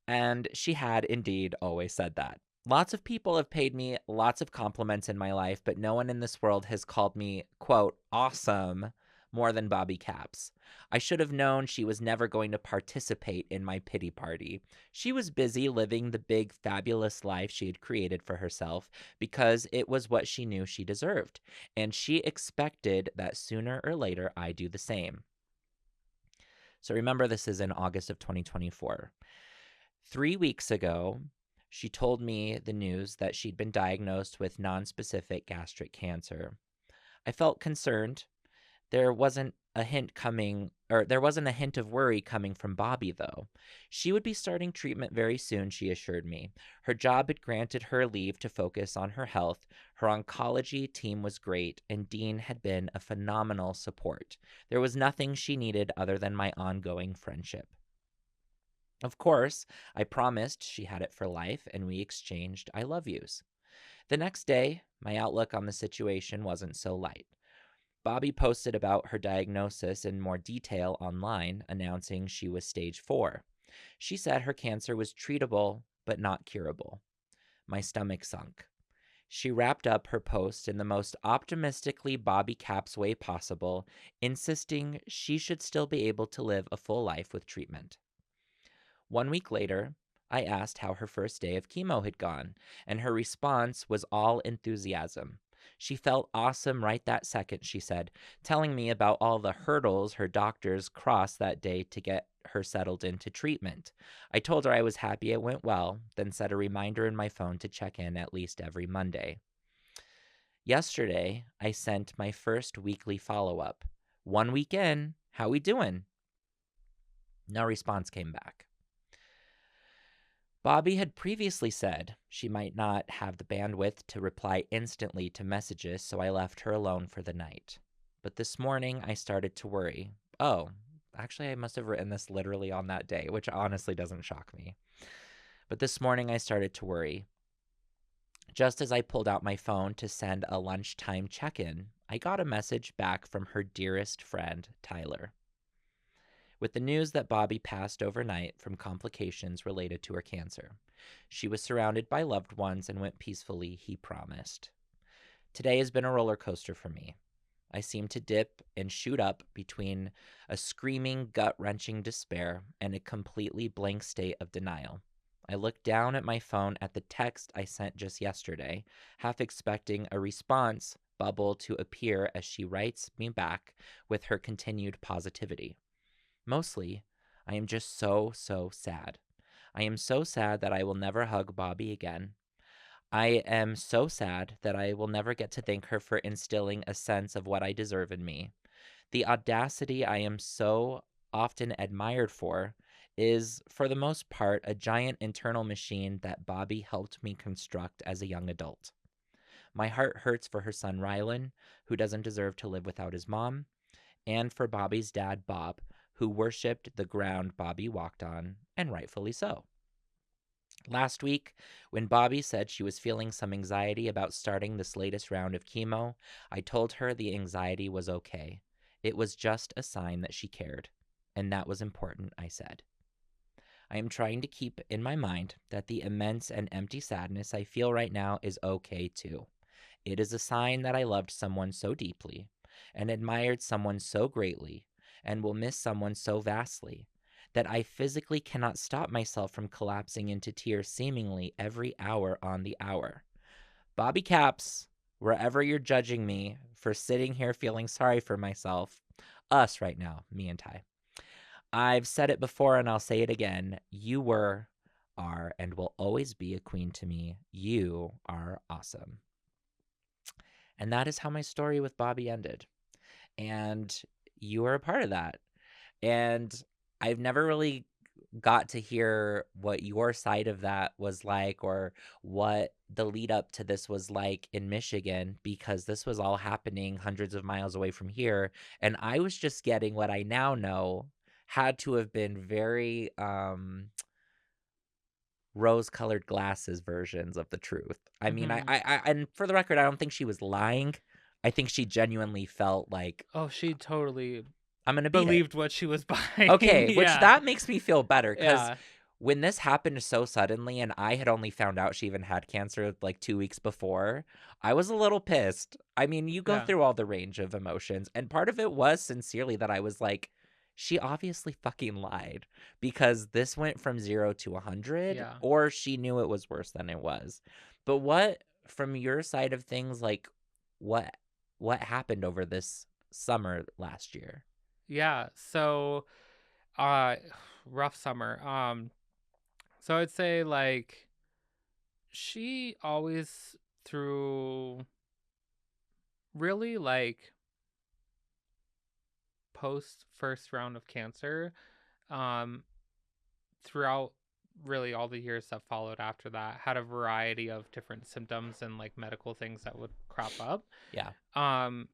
and she had indeed always said that. Lots of people have paid me lots of compliments in my life, but no one in this world has called me, quote, awesome more than Bobbi Capps. I should have known she was never going to participate in my pity party. She was busy living the big, fabulous life she had created for herself because it was what she knew she deserved, and she expected that sooner or later I do the same. So remember, this is in August of 2024. 3 weeks ago, she told me the news that she'd been diagnosed with nonspecific gastric cancer. I felt concerned. There wasn't a hint of worry coming from Bobby, though. She would be starting treatment very soon, she assured me. Her job had granted her leave to focus on her health. Her oncology team was great, and Dean had been a phenomenal support. There was nothing she needed other than my ongoing friendship. Of course, I promised she had it for life, and we exchanged I love yous. The next day, my outlook on the situation wasn't so light. Bobby posted about her diagnosis in more detail online, announcing she was stage 4. She said her cancer was treatable, but not curable. My stomach sunk. She wrapped up her post in the most optimistically Bobbi Capps way possible, insisting she should still be able to live a full life with treatment. 1 week later, I asked how her first day of chemo had gone, and her response was all enthusiasm. She felt awesome right that second, she said, telling me about all the hurdles her doctors crossed that day to get her settled into treatment. I told her I was happy it went well, then set a reminder in my phone to check in at least every Monday. Yesterday, I sent my first weekly follow-up. 1 week in, how we doing? No response came back. Bobby had previously said she might not have the bandwidth to reply instantly to messages, so I left her alone for the night. But this morning, I started to worry. Oh, actually, I must have written this literally on that day, which honestly doesn't shock me. But this morning, I started to worry. Just as I pulled out my phone to send a lunchtime check in, I got a message back from her dearest friend, Tyler. With the news that Bobby passed overnight from complications related to her cancer. She was surrounded by loved ones and went peacefully, he promised. Today has been a roller coaster for me. I seem to dip and shoot up between a screaming, gut-wrenching despair and a completely blank state of denial. I look down at my phone at the text I sent just yesterday, half expecting a response bubble to appear as she writes me back with her continued positivity. Mostly, I am just so sad. I am so sad that I will never hug Bobby again. I am so sad that I will never get to thank her for instilling a sense of what I deserve in me. The audacity I am so often admired for is, for the most part, a giant internal machine that Bobby helped me construct as a young adult. My heart hurts for her son Rylan, who doesn't deserve to live without his mom, and for Bobby's dad, Bob, who worshipped the ground Bobby walked on, and rightfully so. Last week, when Bobby said she was feeling some anxiety about starting this latest round of chemo, I told her the anxiety was okay. It was just a sign that she cared, and that was important, I said. I am trying to keep in my mind that the immense and empty sadness I feel right now is okay too. It is a sign that I loved someone so deeply and admired someone so greatly and will miss someone so vastly that I physically cannot stop myself from collapsing into tears seemingly every hour on the hour. Bobbi Capps, wherever you're judging me for sitting here feeling sorry for myself, us right now, me and Ty. I've said it before and I'll say it again. You were, are, and will always be a queen to me. You are awesome. And that is how my story with Bobby ended. And you were a part of that. And I've never really got to hear what your side of that was like, or what the lead up to this was like in Michigan, because this was all happening hundreds of miles away from here. And I was just getting what I now know had to have been very rose-colored glasses versions of the truth. I mean, Mm-hmm. and for the record, I don't think she was lying. I think she genuinely felt like, Oh, she totally I'm gonna beat it. believed what she was buying. Okay, which Yeah. that makes me feel better, because Yeah. when this happened so suddenly and I had only found out she even had cancer like 2 weeks before, I was a little pissed. I mean, you go Yeah. through all the range of emotions, and part of it was sincerely that I was like, she obviously fucking lied, because this went from 0 to 100, Yeah. or she knew it was worse than it was. But what, from your side of things, like, what what happened over this summer last year? Yeah. So, uh, rough summer. So I'd say like she always through really like post first round of cancer, um, throughout really all the years that followed after that, had a variety of different symptoms and like medical things that would crop up. Yeah. Um,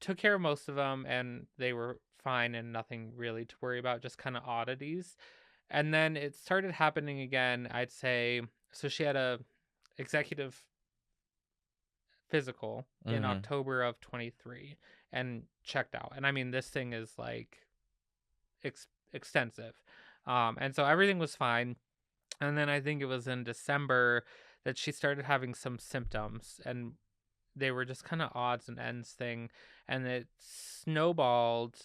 took care of most of them and they were fine and nothing really to worry about, just kind of oddities. And then it started happening again, I'd say. So she had a executive physical in Mhm. October of 23 and checked out. And I mean, this thing is like extensive. And so everything was fine. And then I think it was in December that she started having some symptoms, and they were just kind of odds and ends thing. And it snowballed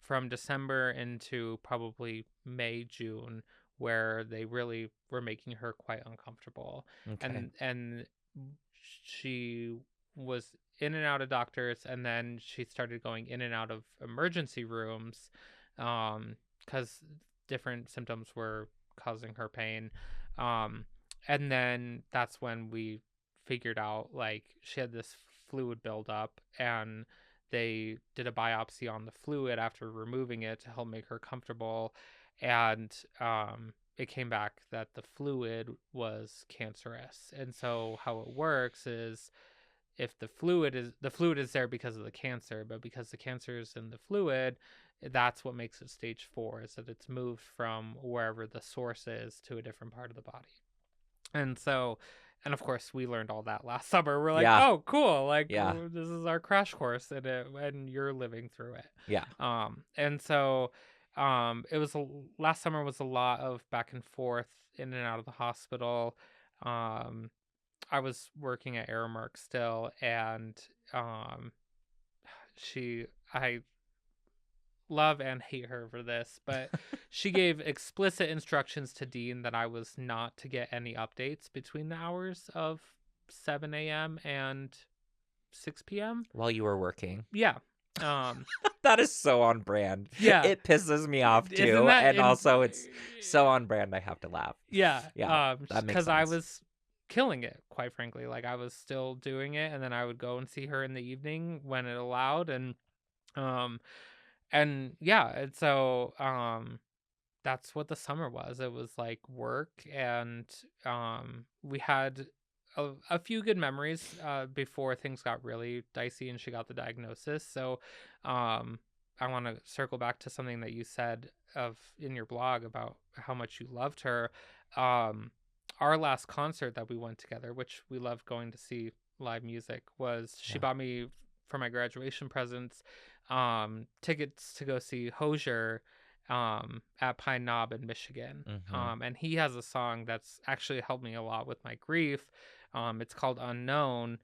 from December into probably May, June, where they really were making her quite uncomfortable. Okay. And she was in and out of doctors, and then she started going in and out of emergency rooms, because different symptoms were causing her pain. Um, and then that's when we figured out like she had this fluid buildup, and they did a biopsy on the fluid after removing it to help make her comfortable. And it came back that the fluid was cancerous. And so how it works is, if the fluid is there because of the cancer, but because the cancer is in the fluid, that's what makes it stage 4, is that it's moved from wherever the source is to a different part of the body. And so, and of course, we learned all that last summer. We're like, Yeah. oh, cool. Like, Yeah. this is our crash course in it, and you're living through it. Yeah. And so, it was last summer was a lot of back and forth in and out of the hospital. Um, I was working at Aramark still, and um, I love and hate her for this, but she gave explicit instructions to Dean that I was not to get any updates between the hours of 7 a.m. and 6 p.m. While you were working. Yeah. Um, That is so on brand. yeah. It pisses me off Isn't too, that and in also it's so on brand I have to laugh. Yeah. Yeah, that makes Because I sense. was killing it, quite frankly. Like I was still doing it, and then I would go and see her in the evening when it allowed. Um and yeah, and so that's what the summer was. It was like work, and we had a few good memories before things got really dicey and she got the diagnosis. So um I want to circle back to something that you said of in your blog about how much you loved her. um our last concert that we went together, which we loved going to see live music, was she Yeah. bought me for my graduation presents tickets to go see Hosier at Pine Knob in Michigan. Mhm. And he has a song that's actually helped me a lot with my grief. It's called Unknown.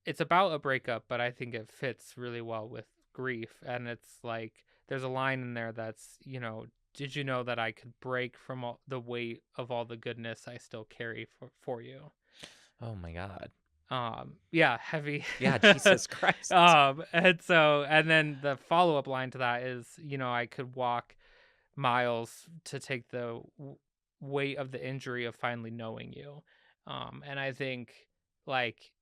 It's about a breakup, but I think it fits really well with grief. And it's like there's a line in there that's, did you know that I could break from all the weight of all the goodness I still carry for you? Oh my god. Yeah, heavy. Yeah, Jesus Christ. And then the follow-up line to that is, I could walk miles to take the weight of the injury of finally knowing you. And I think like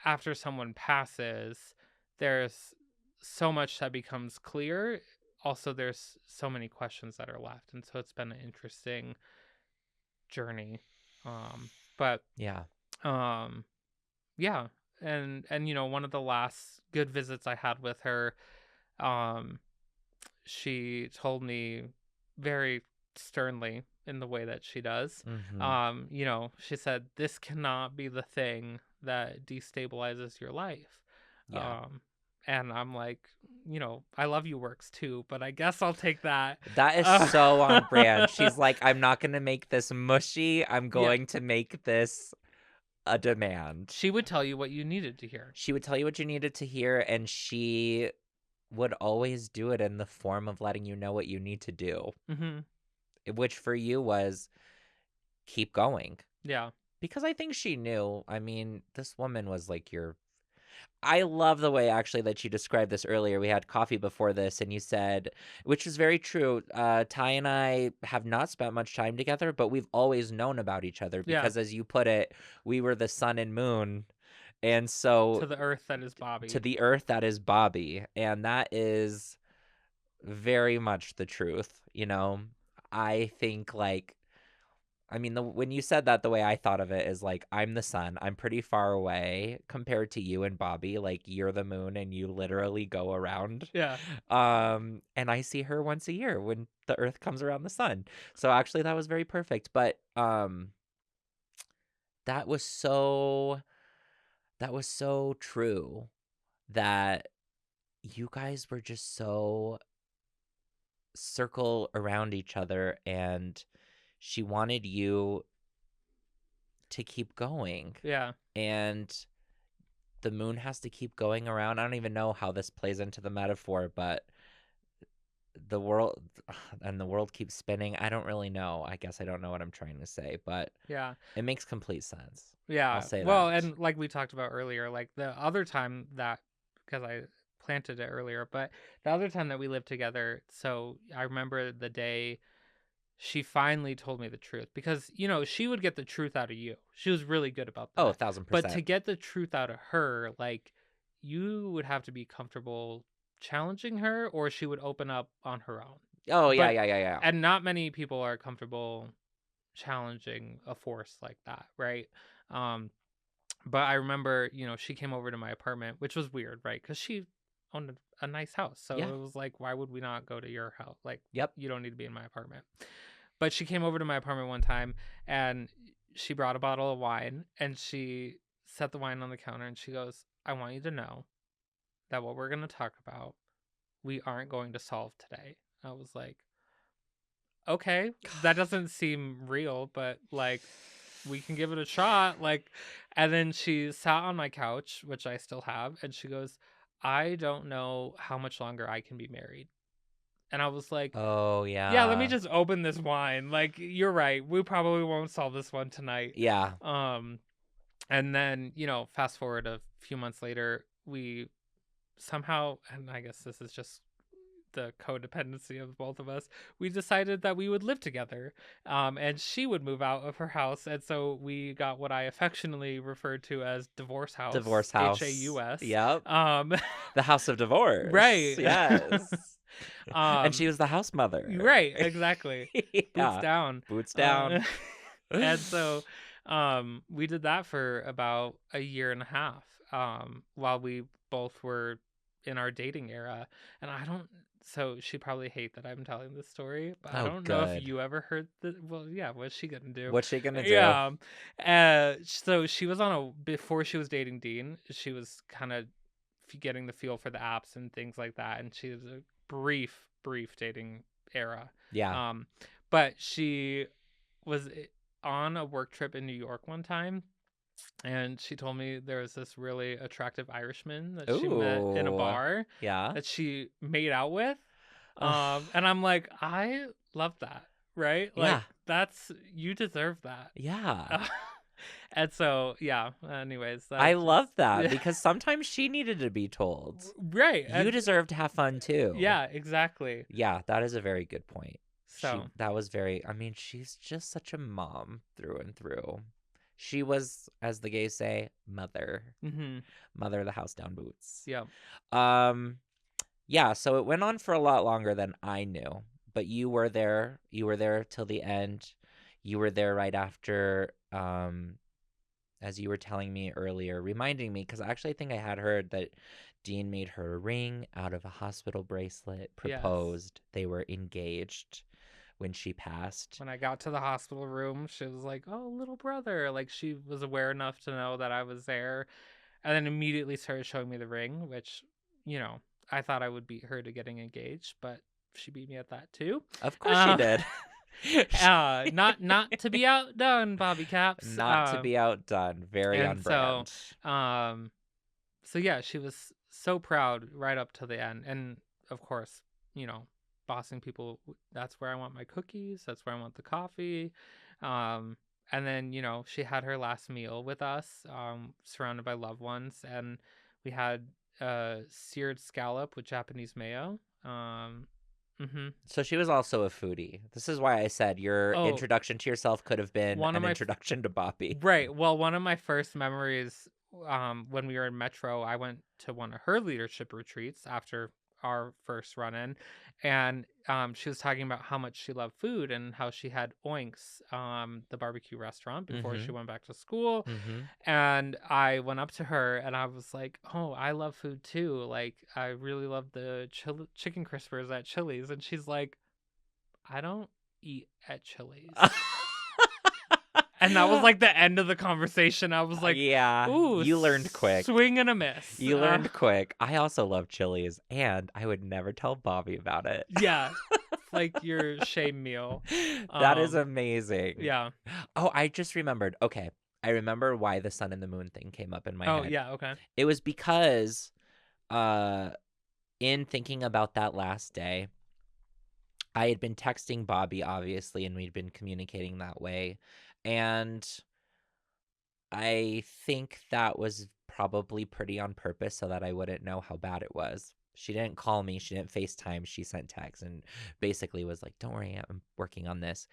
after someone passes, there's so much that becomes clear. also there's so many questions that are left, and so it's been an interesting journey. But Yeah. um yeah, and one of the last good visits I had with her, um she told me very sternly, in the way that she does, Mhm. she said, this cannot be the thing that destabilizes your life. Yeah. um and I'm like, I love you works too, but I guess I'll take that. That is uh, so on brand. She's like, "I'm not gonna make this mushy. I'm yeah, going to make this a demand." she would tell you what you needed to hear. She would tell you what you needed to hear, and she would always do it in the form of letting you know what you need to do, Hmm. which for you was keep going. Yeah. Because I think she knew. I mean, this woman was like your I love the way actually that you described this earlier. We had coffee before this, and you said, which is very true. Ty and I have not spent much time together, but we've always known about each other Yeah. because, as you put it, we were the sun and moon. And so To the earth that is to Bobby. the earth, that is Bobby. And that is very much the truth. I think like I mean, when you said that, the way I thought of it is like, I'm the sun. I'm pretty far away compared to you and Bobby. Like, you're the moon and you literally go around. Yeah. And I see her once a year when the earth comes around the sun. So actually that was very perfect. But that was so that was so true that you guys were just so circle around each other, and she wanted you to keep going. Yeah. And the moon has to keep going around. I don't even know how this plays into the metaphor, but the world and the world keeps spinning. I don't really know. I guess I don't know what I'm trying to say, but Yeah. it makes complete sense. I'll Yeah. say Well, that. and like we talked about earlier, like the other time that, because I planted it earlier, but the other time that we lived together, so I remember the day she finally told me the truth, because, she would get the truth out of you. She was really good about Oh, that. But 1000%. to get the truth out of her, like, you would have to be comfortable challenging her, or she would open up on her own. Oh, yeah, But, yeah, yeah, yeah. and not many people are comfortable challenging a force like that, right? Um, but I remember, she came over to my apartment, which was weird, right? Because she owned a nice house. So Yeah. it was like, why would we not go to your house? Like, Yep. you don't need to be in my apartment. But she came over to my apartment one time, and she brought a bottle of wine, and she set the wine on the counter, and she goes, I want you to know that what we're going to talk about, we aren't going to solve today. I was like, okay, that doesn't seem real, but like, we can give it a shot. Like, and then she sat on my couch, which I still have, and she goes, I don't know how much longer I can be married. And I was like, Oh, yeah, let me yeah. just open this wine. Like, you're right. We probably won't solve this one tonight. Yeah. Um, and then, fast forward a few months later, we somehow, and I guess this is just the codependency of both of us, we decided that we would live together, and she would move out of her house, and so we got what I affectionately referred to as divorce house, Divorce house. HAUS. Yep. um The house of divorce. right. Yes. And she um was the house mother. right, exactly. Boots Yeah. down. Boots uh down. and so we did that for about a year and a half, while we both were in our dating era. And I don't, so she probably hate that I'm telling this story, but I Oh, don't know if good. you ever heard the, well, yeah, what's she gonna do? What's she gonna do? Yeah. So she was on before she was dating Dean, she was kind of getting the feel for the apps and things like that, and she was a brief dating era. Yeah. um but she was on a work trip in New York one time, and she told me there was this really attractive Irishman that she met in a Ooh. bar Yeah. that she made out with. Ugh. And I'm like, I love that, right? Yeah. Like, that's, you deserve that. Yeah. And so, yeah, anyways, I that just, love that yeah. because sometimes she needed to be told. Right. You deserve to have fun too. Yeah, exactly. Yeah, that is a very good point. So, That was very, I mean, she's just such a mom through and through. She was, as the gays say, mother. mhm. Mother of the house down boots. Yeah. Um, Yeah, so it went on for a lot longer than I knew, but you were there. You were there till the end. You were there right after, as you were telling me earlier, reminding me, because actually I think I had heard that Dean made her a ring out of a hospital bracelet, Yes. proposed, they were engaged when she passed. When I got to the hospital room, she was like, "Oh, little brother." Like she was aware enough to know that I was there, and then immediately started showing me the ring, which, you know, I thought I would beat her to getting engaged, but she beat me at that too. Of course she Uh, did. not to be outdone, Bobby Caps. Not to be outdone. Very And on brand. um, so yeah, she was so proud right up to the end, and of course, you know, bossing people. That's where I want my cookies. That's where I want the coffee. Um, and then she had her last meal with us, surrounded by loved ones, and we had seared scallop with Japanese mayo. Mm-hmm. So she was also a foodie. This is why I said your Oh, introduction to yourself could have been one of an my introduction to Bobby. right. Well, one of my first memories, when we were in Metro, I went to one of her leadership retreats after our first run in, and she was talking about how much she loved food and how she had Oinks, the barbecue restaurant, before she Mm-hmm. went back to school. Mm-hmm. And I went up to her and I was like, "Oh, I love food too. Like, I really love the chicken crispers at Chili's." And she's like, "I don't eat at Chili's." And that was like the end of the conversation. I was like, Yeah, "Ooh, you learned quick. swing and a miss." You learned quick. I also love Chili's, and I would never tell Bobby about it. Yeah, it's like your shame meal. That is Um, amazing. yeah. Oh, I just remembered. Okay. I remember why the sun and the moon thing came up in my Oh, head. yeah. Okay. It was because uh in thinking about that last day, I had been texting Bobby obviously and we'd been communicating that way. And I think that was probably pretty on purpose so that I wouldn't know how bad it was. She didn't call me, she didn't FaceTime, she sent text and basically was like, "Don't worry, I'm working on this."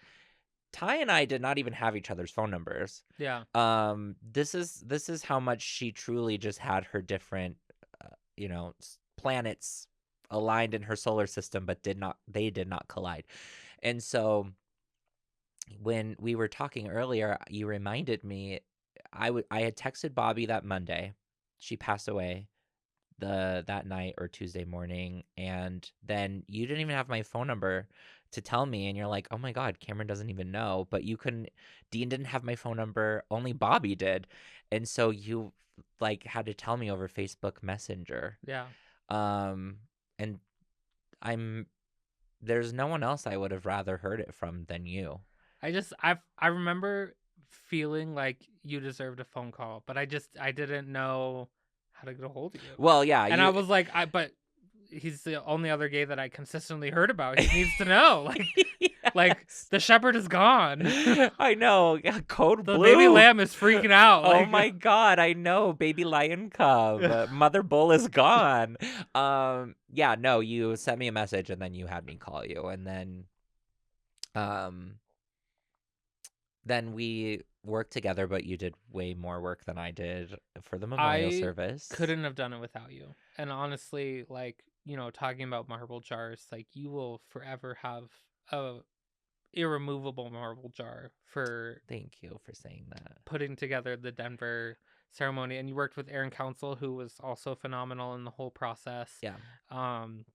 Ty and I did not even have each other's phone numbers. Yeah. This is how much she truly just had her different, planets aligned in her solar system, but they did not collide. And so when we were talking earlier, you reminded me I had texted Bobby that Monday. She passed away that night or Tuesday morning, and then you didn't even have my phone number to tell me, and you're like, "Oh my god, Cameron doesn't even know." But you couldn't Dean didn't have my phone number, only Bobby did. And so you like had to tell me over Facebook Messenger. Yeah. Um and I'm there's no one else I would have rather heard it from than you. I remember feeling like you deserved a phone call, but I didn't know how to get a hold of you. Well, yeah, And I you was like, but he's the only other gay that I consistently heard about. He needs to know. Like Yes. the shepherd is gone. I know. Yeah, code The baby blue. lamb is freaking out. Oh Like, my god, I know. Baby lion cub. Mother bull is gone. Yeah, no, you sent me a message and then you had me call you and um then we worked together, but you did way more work than I did for the memorial I service. couldn't have done it without you. And honestly, like, talking about marble jars, like you will forever have a irremovable marble jar for Thank you for saying that. putting together the Denver ceremony. And you worked with Aaron Council, who was also phenomenal in the whole process. Yeah. Um,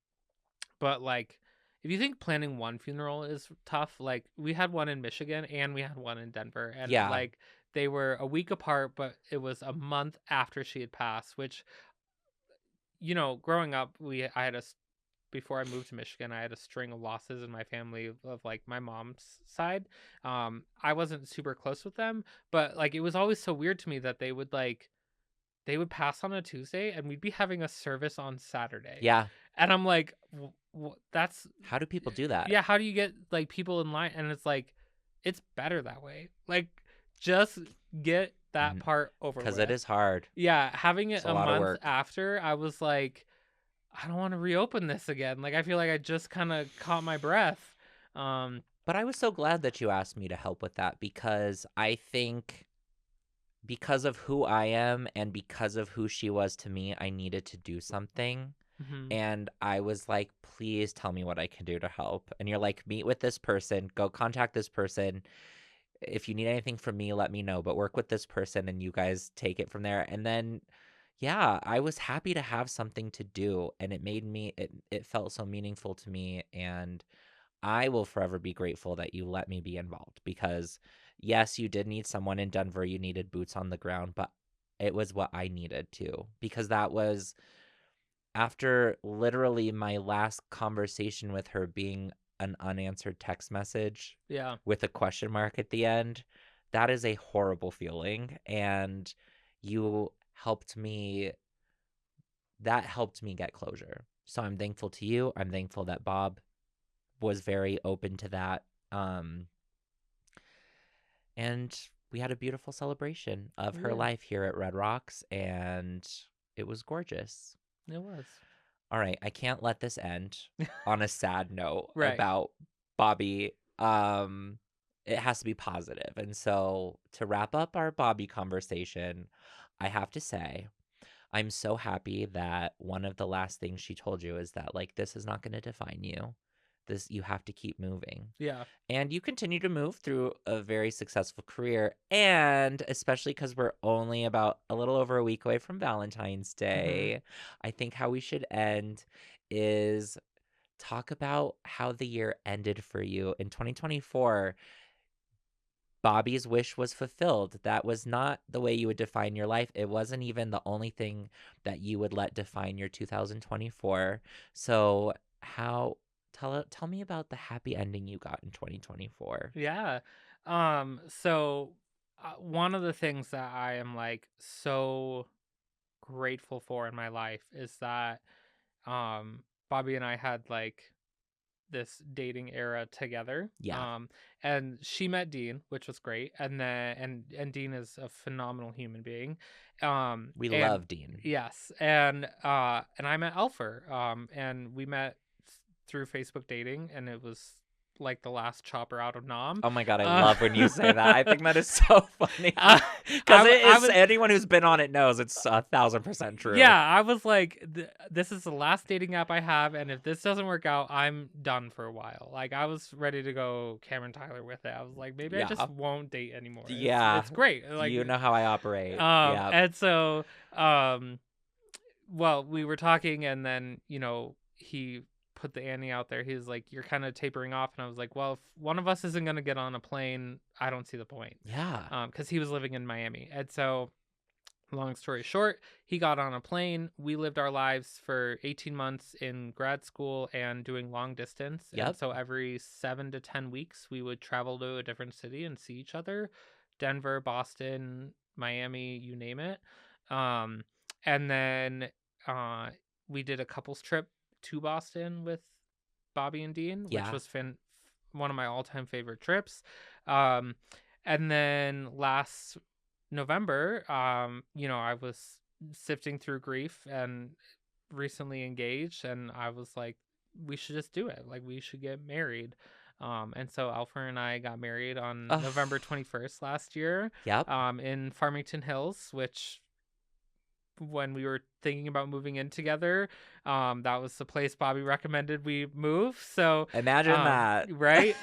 but like, if you think planning one funeral is tough, like we had one in Michigan and we had one in Denver, and Yeah. like they were a week apart, but it was a month after she had passed. Which, growing up, I had before I moved to Michigan, I had a string of losses in my family of like my mom's side. I wasn't super close with them, but like it was always so weird to me that they would pass on a Tuesday and we'd be having a service on Saturday. Yeah. And I'm like, that's How do people do that? yeah. How do you get like people in line? And it's like, it's better that way. Like, just get that part over Because with. it is hard. Yeah, having it It's a a lot of month work. after, I was like, I don't want to reopen this again. Like, I feel like I just kind of caught my breath. But I was so glad that you asked me to help with that because I think because of who I am and because of who she was to me, I needed to do something. Mhm. And I was like, please tell me what I can do to help. And you're like, meet with this person, go contact this person. If you need anything from me, let me know, but work with this person and you guys take it from there. And then, yeah, I was happy to have something to do, and it made me, it felt so meaningful to me. And I will forever be grateful that you let me be involved because, yes, you did need someone in Denver. You needed boots on the ground, but it was what I needed too, because that was after literally my last conversation with her being an unanswered text message Yeah. with a question mark at the end. That is a horrible feeling. And you helped me, that helped me get closure. So I'm thankful to you. I'm thankful that Bob was very open to that. Um, and we had a beautiful celebration of We her did. life here at Red Rocks, and it was gorgeous. It was. All right, I can't let this end on a sad note Right. about Bobby. It has to be positive. And so to wrap up our Bobby conversation, I have to say I'm so happy that one of the last things she told you is that like this is not going to define you. This you have to keep moving. Yeah. And you continue to move through a very successful career. And especially because we're only about a little over a week away from Valentine's Mhm. Day, I think how we should end is talk about how the year ended for you. In 2024, Bobby's wish was fulfilled. That was not the way you would define your life. It wasn't even the only thing that you would let define your 2024. So, how tell me about the happy ending you got in 2024. Yeah. So one of the things that I am like so grateful for in my life is that um Bobby and I had like this dating era together. Yeah, And she met Dean, which was great. And then and Dean is a phenomenal human being. we And love Dean. yes, and I met Alfer. And we met through Facebook dating, and it was like the last chopper out of Nam. Oh my god, I Uh, love when you say that. I think that is so I, funny because it I is. was Anyone who's been on it knows it's 1,000% true. yeah, I was like, this is the last dating app I have, and if this doesn't work out, I'm done for a while. Like, I was ready to go Cameron Tyler with it. I was like, maybe I just Yeah, won't date anymore. yeah. It's great. Like, You know how I operate. Yeah. and so, um, well, we were talking, and then he put the ante out there. He was like, "You're kind of tapering off," and I was like, "Well, if one of us isn't gonna get on a plane, I don't see the point." Yeah. Because he was living in Miami, and so long story short, he got on a plane. We lived our lives for 18 months in grad school and doing long distance. And Yep. so every 7 to 10 weeks, we would travel to a different city and see each other: Denver, Boston, Miami, you name it. Um, and then uh, we did a couples trip to Boston with Bobby and Dean, which Yeah. was one of my all time favorite trips. Um, and then last November, I was sifting through grief and recently engaged, and I was like, we should just do it. Like, we should get married. And so Alfred and I got married on November Ugh. 21st last year, Yep. in Farmington Hills, which when we were thinking about moving in together, that was the place Bobby recommended we move. So, Imagine that. right.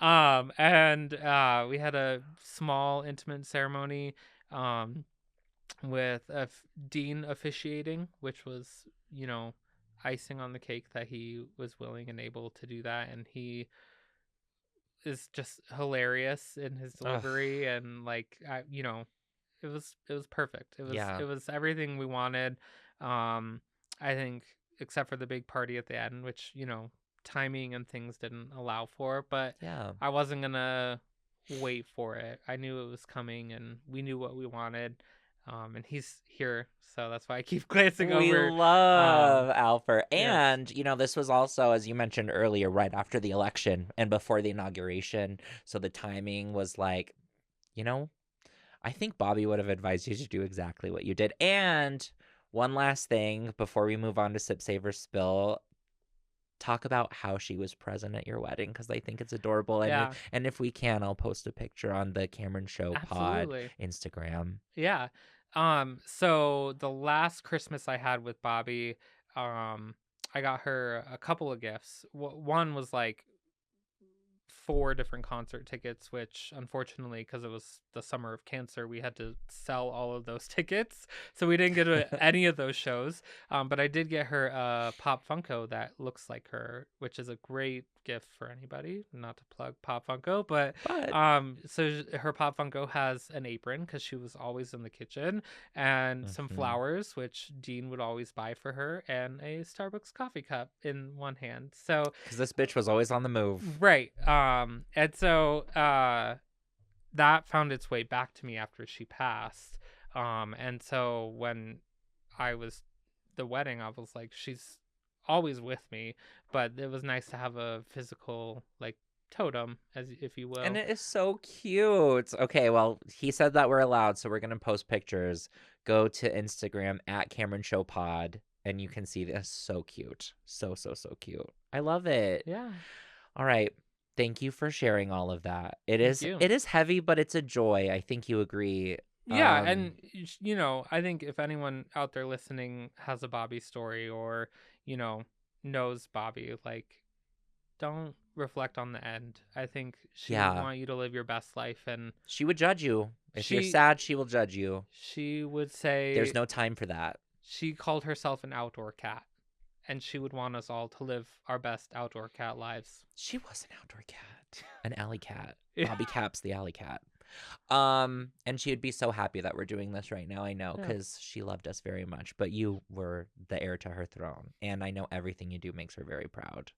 And we had a small intimate ceremony, um, with Dean officiating, which was, icing on the cake that he was willing and able to do that. And he is just hilarious in his Ugh. delivery, and like, it was perfect. Yeah. It was everything we wanted. I think, except for the big party at the end, which timing and things didn't allow for, but Yeah. I wasn't gonna wait for it. I knew it was coming, and we knew what we wanted. And he's here, so that's why I keep glancing We over. love Alfer. Yes. And, this was also, as you mentioned earlier, right after the election and before the inauguration. So the timing was like, you know, I think Bobby would have advised you to do exactly what you did. And one last thing before we move on to Sip Save or Spill, talk about how she was present at your wedding because I think it's adorable. Yeah. And if we can, I'll post a picture on the Cameron Show Pod Absolutely. Instagram. Yeah. So the last Christmas I had with Bobby, I got her a couple of gifts. One was like 4 different concert tickets, which unfortunately, because it was the summer of cancer, we had to sell all of those tickets. So we didn't get to any of those shows. But I did get her a Pop Funko that looks like her, which is a great gift for anybody. Not to plug Pop Funko, but But her Pop Funko has an apron because she was always in the kitchen, and some mhm. flowers, which Dean would always buy for her, and a Starbucks coffee cup in one hand. So 'Cause this bitch was always on the move. right. And so that found its way back to me after she passed. And so when I was the wedding, I was like, she's always with me, but it was nice to have a physical like totem, as if you And will. it is so cute. Okay, well, he said that we're allowed, so we're gonna post pictures. Go to Instagram at Cameron Show Pod, and you can see this. So cute. So, so, so cute. I love it. Yeah. All right. Thank you for sharing all of that. It Thank is you. it is heavy, but it's a joy. I think you agree. Yeah, and I think if anyone out there listening has a Bobby story, or you know knows Bobby, like, don't reflect on the end. I think she would Yeah. want you to live your best life, and She would judge you. If you're she sad, she will judge you. she would There's say no time for that. she called herself an outdoor cat, and she would want us all to live our best outdoor cat lives. She was an outdoor cat, an alley cat. Yeah. Bobby Capps, the alley cat. And she would be so happy that we're doing this right now. I know, Yeah. because she loved us very much. But you were the heir to her throne, and I know everything you do makes her very proud.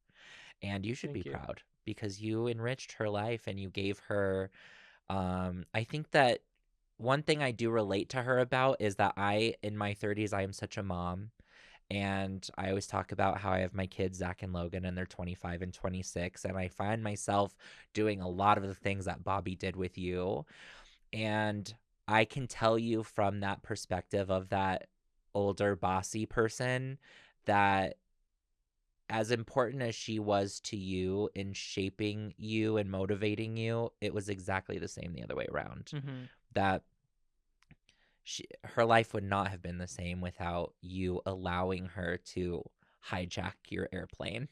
And you should be Thank you. proud because you enriched her life and you gave her. I think that one thing I do relate to her about is that in my 30s, I am such a mom. And I always talk about how I have my kids, Zach and Logan, and they're 25 and 26. And I find myself doing a lot of the things that Bobby did with you. And I can tell you from that perspective of that older, bossy person that as important as she was to you in shaping you and motivating you, it was exactly the same the other way around. Mm-hmm. That her life would not have been the same without you allowing her to hijack your airplane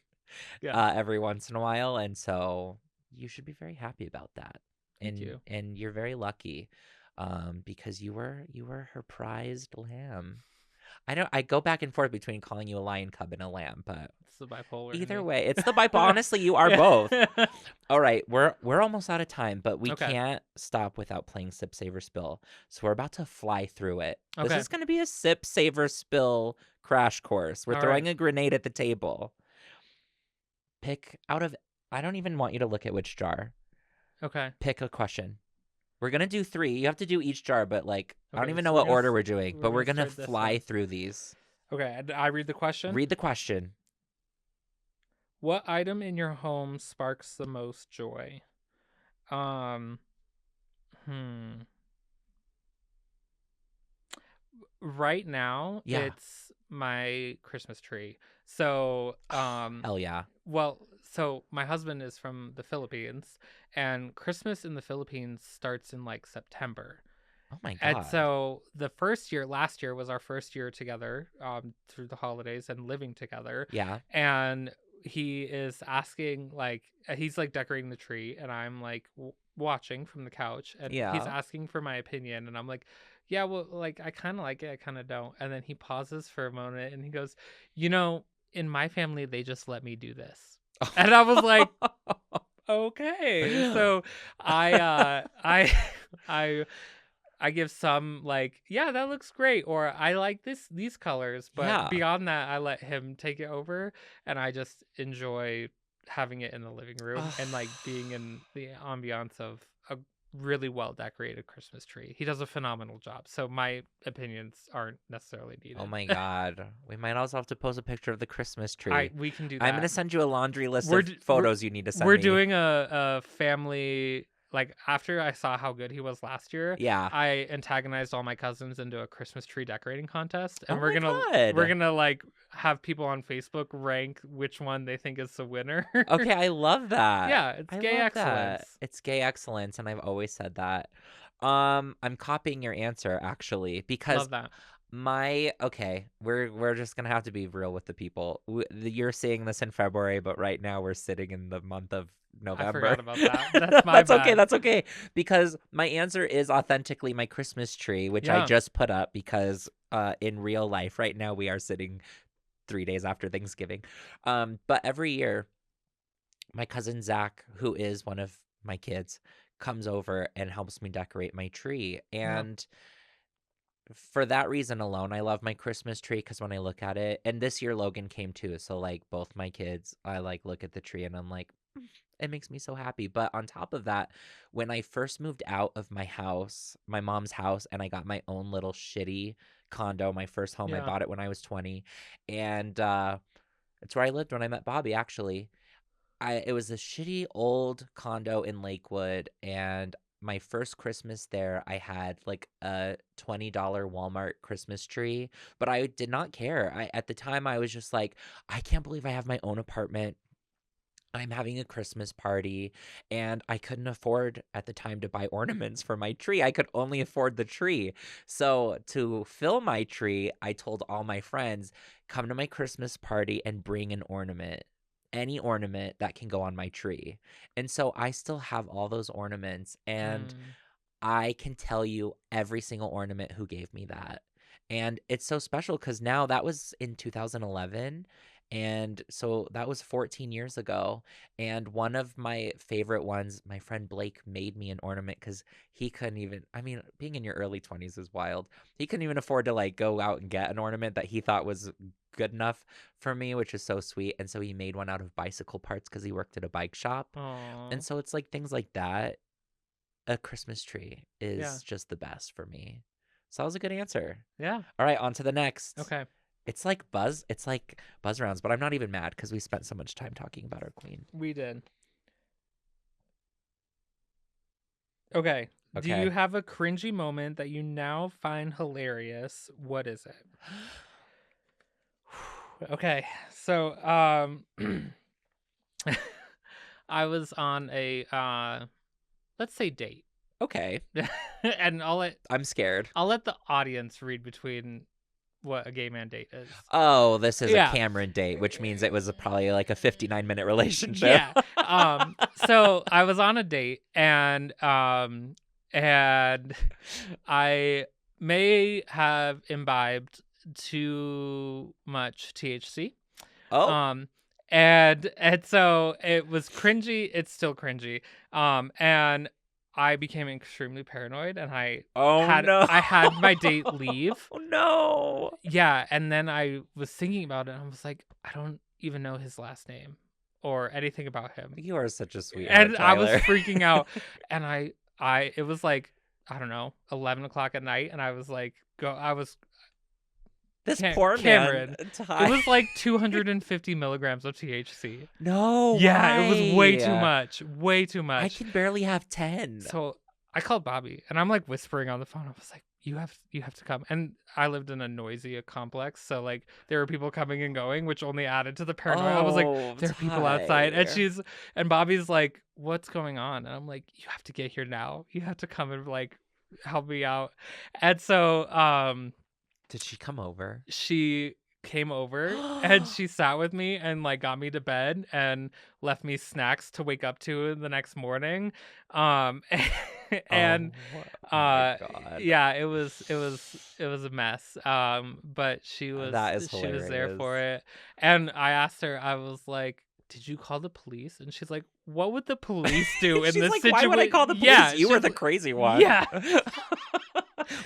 Yeah. every once in a while, and so you should be very happy about that. Thank you. And you're very lucky, because you were her prized lamb. I go back and forth between calling you a lion cub and a lamb, but It's the bipolar in either me. way, it's the bipolar. Honestly, you are both. All right, we're almost out of time, but we Okay. can't stop without playing Sip Saver Spill. So we're about to fly through it. This Okay. is going to be a Sip Saver Spill crash course. We're All throwing right. a grenade at the table. Pick out of I don't even want you to look at which jar. Okay. Pick a question. We're going to do 3. You have to do each jar, but I don't Okay. even So know what order we're doing, but we're going to start this fly one. through these. Okay. And I read the question. Read the question. What item in your home sparks the most joy? Um. Right now, Yeah. it's my Christmas tree. So, Hell yeah. well, so my husband is from the Philippines, and Christmas in the Philippines starts in like September. Oh my And god. so last year was our first year together, through the holidays and living together. Yeah. And he is asking, like, he's like decorating the tree, and I'm like watching from the couch, and he's Yeah. asking for my opinion, and I'm like, yeah, well, like, I kind of like it, I kind of don't. And then he pauses for a moment, and he goes, in my family, they just let me do this. And I was like, okay. So I I I give some, like, yeah, that looks great, or I like these colors, but Yeah. beyond that, I let him take it over, and I just enjoy having it in the living room and like being in the ambiance of a really well decorated Christmas tree. He does a phenomenal job, so my opinions aren't necessarily needed. Oh my god. We might also have to post a picture of the Christmas tree. We can do I'm that. going to send you a laundry list We're of d- photos you need to send we're me. doing a family, like, after I saw how good he was last year, Yeah. I antagonized all my cousins into a Christmas tree decorating contest, and Oh we're my we're god. gonna like have people on Facebook rank which one they think is the winner. Okay, I love that. Yeah, it's I gay love excellence. that. It's gay excellence, and I've always said that. I'm copying your answer actually because Love that. Okay, we're just gonna have to be real with the people. You're seeing this in February, but right now we're sitting in the month of I November. forgot about that. That's my That's okay. bad. That's okay. Because my answer is authentically my Christmas tree, which I Yeah. just put up because in real life right now we are sitting 3 days after Thanksgiving. But every year my cousin Zach, who is one of my kids, comes over and helps me decorate my tree. Yeah. And for that reason alone, I love my Christmas tree because when I look at it, and this year Logan came too, so like both my kids, I like look at the tree and I'm like, it makes me so happy. But on top of that, when I first moved out of my house, my mom's house, and I got my own little shitty condo, my first home, I Yeah. bought it when I was 20, and it's where I lived when I met Bobby. Actually, it was a shitty old condo in Lakewood, and my first Christmas there, I had like a $20 Walmart Christmas tree, but I did not care. At the time I was just like, I can't believe I have my own apartment. I'm having a Christmas party, and I couldn't afford at the time to buy ornaments for my tree. I could only afford the tree. So, to fill my tree, I told all my friends, come to my Christmas party and bring an ornament. Any ornament that can go on my tree. And so I still have all those ornaments, and Mm. I can tell you every single ornament who gave me that. And it's so special because now that was in 2011. And so that was 14 years ago. And one of my favorite ones, my friend Blake made me an ornament because he couldn't even, I mean, being in your early 20s is wild. He couldn't even afford to like go out and get an ornament that he thought was good enough for me, which is so sweet. And so he made one out of bicycle parts because he worked at a bike shop. And Oh. so it's like things like that. A Christmas tree Yeah. is just the best for me. So that was a good answer. Yeah. All right, on to the next. Okay. It's like buzz rounds, but I'm not even mad because we spent so much time talking about our queen. We did. Okay. Do you Okay. have a cringy moment that you now find hilarious? What is it? Okay. So, I was on a let's say date. Okay. And I'm scared. I'll let the audience read between what a gay man date is. Oh, this is a Yeah. Cameron date, which means it was probably like a 59-minute relationship. Yeah. So I was on a date and I may have imbibed too much THC. Oh. Um and so it was cringy, it's still cringy. And I became extremely paranoid and Oh no. I had my date leave. Oh no. Yeah, and then I was thinking about it and I was like, I don't even know his last name or anything about him. You are such a sweetheart, And I was Tyler. freaking out. And it was like, I don't know, 11 o'clock at night. And I was like, This poor man, Cameron, Ty. it was like 250 milligrams of THC. No, Yeah, it was way too why? much. Way too I much. can barely have 10. So I called Bobby and I'm like whispering on the phone. I was like, you have to come. And I lived in a noisy complex. So like there were people coming and going, which only added to the paranoia. I was like, Oh, there are people outside. Ty. And Bobby's like, what's going on? And I'm like, you have to get here now. You have to come and like help me out. And so Did she come over? she came over and she sat with me and like got me to bed and left me snacks to wake up to the next morning. um Oh and my God. yeah, it was a mess. But That is she was there hilarious. for it. And I asked her, I was like, did you call the police? And she's like, what would the police do in She's this like, why would I situation? call the police? Yeah, You were she's the like, crazy one. yeah.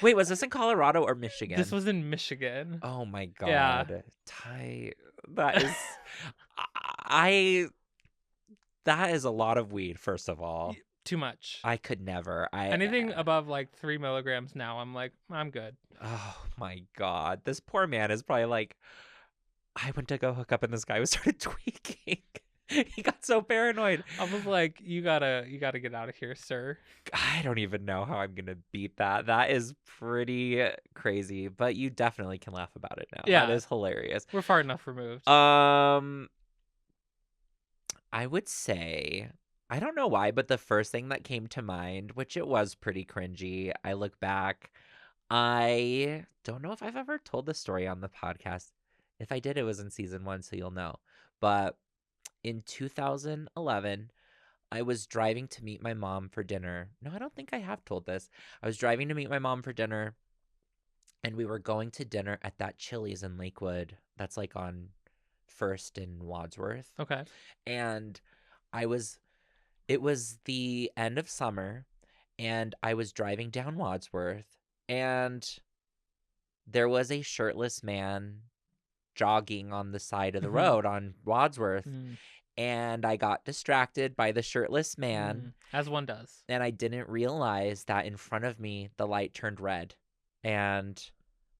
Wait, was this in Colorado or This Michigan? was in Michigan. Oh my Yeah. God. Ty, that is, I, that is a lot of weed, first of all. Too much. I could never. Anything above like 3 milligrams now, I'm like, I'm good. Oh my God. This poor man is probably like, I went to go hook up and this guy was started tweaking. He got so paranoid. I was like, you gotta get out of here, sir. I don't even know how I'm gonna beat that. That is pretty crazy, but you definitely can laugh about it now. Yeah. That is hilarious. We're far enough removed. I would say, I don't know why, but the first thing that came to mind, which it was pretty cringy, I look back, I don't know if I've ever told this story on the podcast. If I did, it was in season 1, so you'll know. But in 2011, I was driving to meet my mom for dinner. No, I don't think I have told this. I was driving to meet my mom for dinner, and we were going to dinner at that Chili's in Lakewood that's like on First in Wadsworth. Okay. And I was it was the end of summer, and I was driving down Wadsworth, and there was a shirtless man jogging on the side of the Mhm. road on Wadsworth, Mm. and I got distracted by the shirtless man, Mm. As one does. and I didn't realize that in front of me the light turned red, and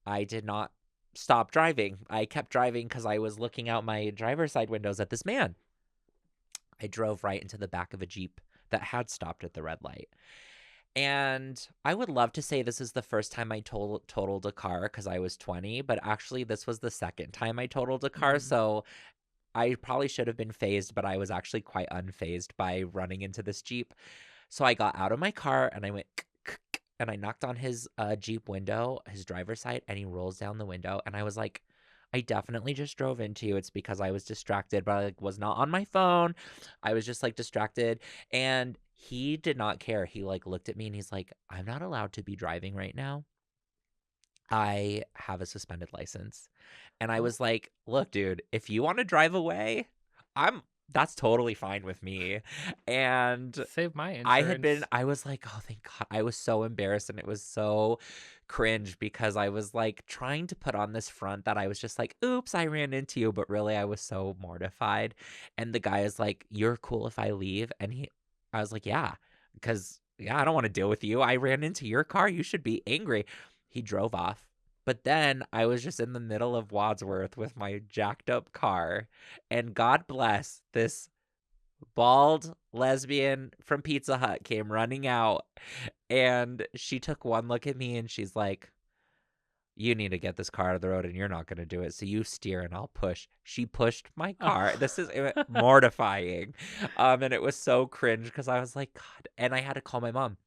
I did not stop driving. I kept driving because I was looking out my driver's side windows at this man. I drove right into the back of a Jeep that had stopped at the red light. And I would love to say this is the first time I totaled a car because I was 20, but actually, this was the second time I totaled a car. Mm. So I probably should have been phased, but I was actually quite unfazed by running into this Jeep. So I got out of my car and I went, and I knocked on his Jeep window, his driver's side, and he rolls down the window. And I was like, I definitely just drove into you. It's because I was distracted, but I like, was not on my phone. I was just like distracted. And he did not care. He like looked at me and he's like, I'm not allowed to be driving right now. I have a suspended license. And I Oh. was like, look, dude, if you want to drive away, I'm that's totally fine with me. And Save my insurance. I was like, oh, thank God. I was so embarrassed and it was so cringe because I was like trying to put on this front that I was just like, oops, I ran into you. But really, I was so mortified. And the guy is like, you're cool if I leave. And I was like, yeah, because, yeah, I don't want to deal with you. I ran into your car. You should be angry. He drove off. But then I was just in the middle of Wadsworth with my jacked up car. And God bless this bald lesbian from Pizza Hut came running out, and she took one look at me and she's like, you need to get this car out of the road and you're not going to do it. So you steer and I'll push. She pushed my car. This is mortifying. And it was so cringe because I was like, God. And I had to call my mom.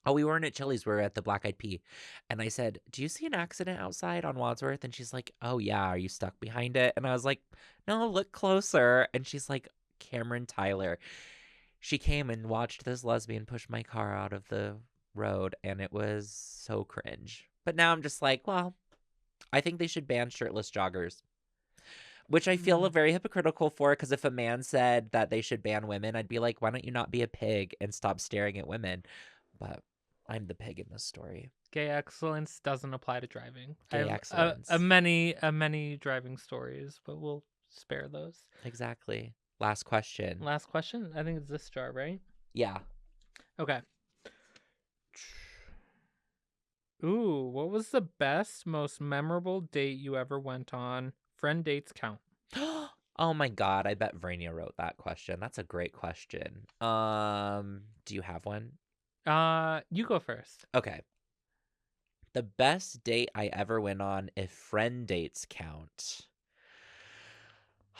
Oh, we weren't at Chili's. We were at the Black Eyed Pea. And I said, do you see an accident outside on Wadsworth? And she's like, oh, yeah. Are you stuck behind it? And I was like, no, look closer. And she's like, Cameron Tyler. She came and watched this lesbian push my car out of the road. And it was so cringe. But now I'm just like, well, I think they should ban shirtless joggers, which I feel Mm. very hypocritical for because if a man said that they should ban women, I'd be like, why don't you not be a pig and stop staring at women? But I'm the pig in this story. Gay excellence doesn't apply to driving. I Gay have excellence. a many driving stories, but we'll spare those. Exactly. Last question. Last question. I think it's this jar, right? Yeah. Okay. Ooh, what was the best, most memorable date you ever went on? Friend dates count. Oh my God. I bet Vrania wrote that question. That's a great question. Do you have one? You go first. Okay. The best date I ever went on, if friend dates count.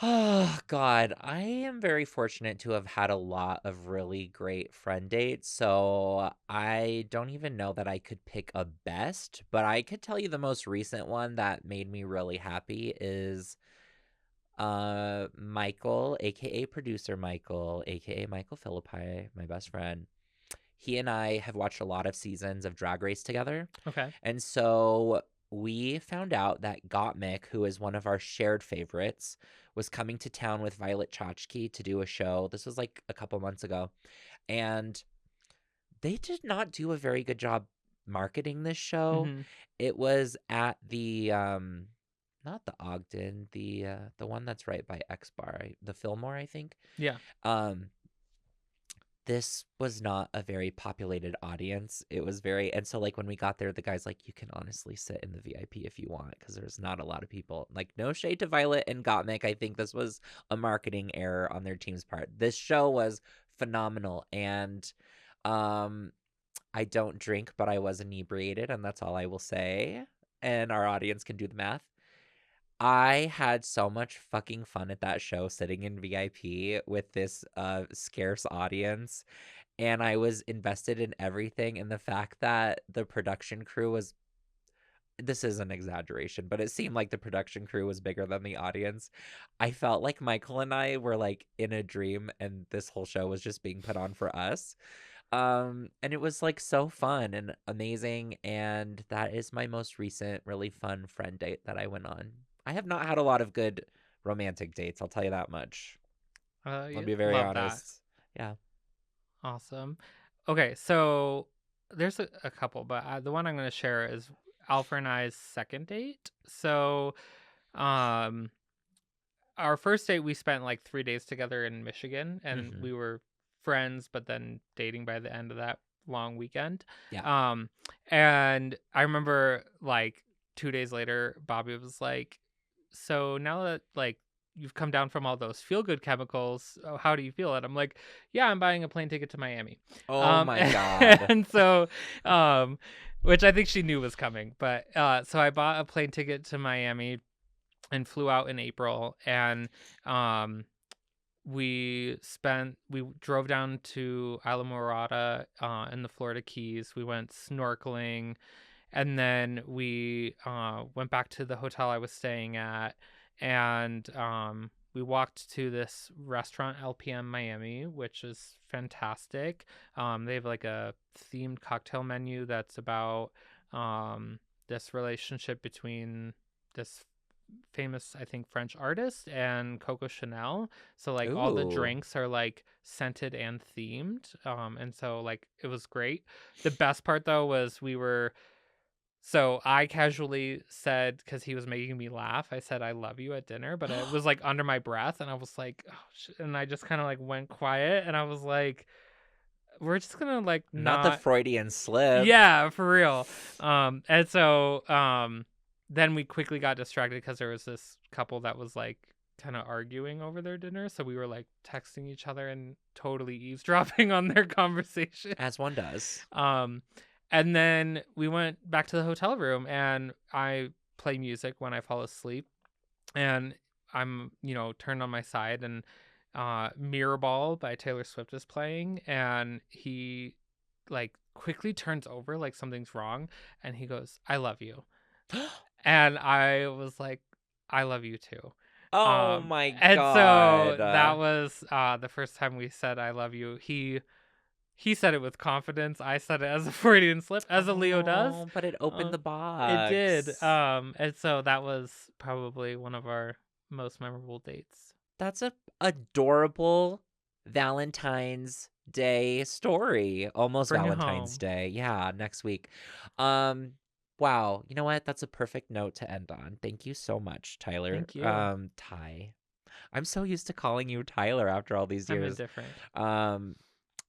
Oh, God. I am very fortunate to have had a lot of really great friend dates. So I don't even know that I could pick a best, but I could tell you the most recent one that made me really happy is Michael, aka producer Michael, aka Michael Philippi, my best friend. He and I have watched a lot of seasons of Drag Race together. Okay. And so we found out that Gottmik, who is one of our shared favorites, was coming to town with Violet Chachki to do a show. This was like a couple months ago. And they did not do a very good job marketing this show. Mm-hmm. It was at the not the Ogden, the one that's right by X Bar, the Fillmore, I think. Yeah. Um this was not a very populated audience. It was very, and so like when we got there, the guy's like, you can honestly sit in the VIP if you want because there's not a lot of people. Like, no shade to Violet and Gottmik. I think this was a marketing error on their team's part. This show was phenomenal, and I don't drink, but I was inebriated, and that's all I will say. And our audience can do the math. I had so much fucking fun at that show sitting in VIP with this scarce audience, and I was invested in everything, and the fact that the production crew was this is an exaggeration, but it seemed like the production crew was bigger than the audience. I felt like Michael and I were like in a dream and this whole show was just being put on for us. And it was like so fun and amazing, and that is my most recent really fun friend date that I went on. I have not had a lot of good romantic dates, I'll tell you that much. I'll be very Love that. honest. Yeah. Awesome. Okay, so there's a couple, but the one I'm going to share is Alfred and I's second date. So, um, our first date we spent like 3 days together in Michigan, and Hmm. we were friends, but then dating by the end of that long weekend. Yeah. Um, and I remember like 2 days later, Bobby was like, "So now that like you've come down from all those feel good chemicals, how do you feel?" And I'm like, "Yeah, I'm buying a plane ticket to Miami." Oh my God. And so, um, which I think she knew was coming, but so I bought a plane ticket to Miami and flew out in April, and um we drove down to Isla Morada in the Florida Keys. We went snorkeling, and then we went back to the hotel I was staying at, and we walked to this restaurant, LPM Miami, which is fantastic. They have like a themed cocktail menu that's about this relationship between this famous, I think, French artist and Coco Chanel. So like all the Ooh. drinks are like scented and themed. And so like it was great. The best part though was so I casually said, because he was making me laugh, I said I love you at dinner, but it was like under my breath, and I was like, oh, and I just kind of like went quiet, and I was like, we're just gonna like Not the not, Freudian slip. yeah, for real. And so then we quickly got distracted because there was this couple that was like kind of arguing over their dinner, so we were like texting each other and totally eavesdropping on their conversation. As one does. Um, and then we went back to the hotel room, and I play music when I fall asleep, and I'm, turned on my side, and Mirror Ball by Taylor Swift is playing, and he like quickly turns over like something's wrong, and he goes, "I love you." And I was like, "I love you too." Oh my And so that God. was the first time we said "I love you." He said it with confidence. I said it as a Freudian slip, as a Leo does. Oh, but it opened the It did. box. And so that was probably one of our most memorable dates. That's a adorable Valentine's Day story. Almost Bring it Valentine's home. Day. Yeah, next week. Um, wow. You know what? That's a perfect note to end on. Thank you so much, Tyler. Thank you. Ty. I'm so used to calling you Tyler after all these I'm years. indifferent. Um,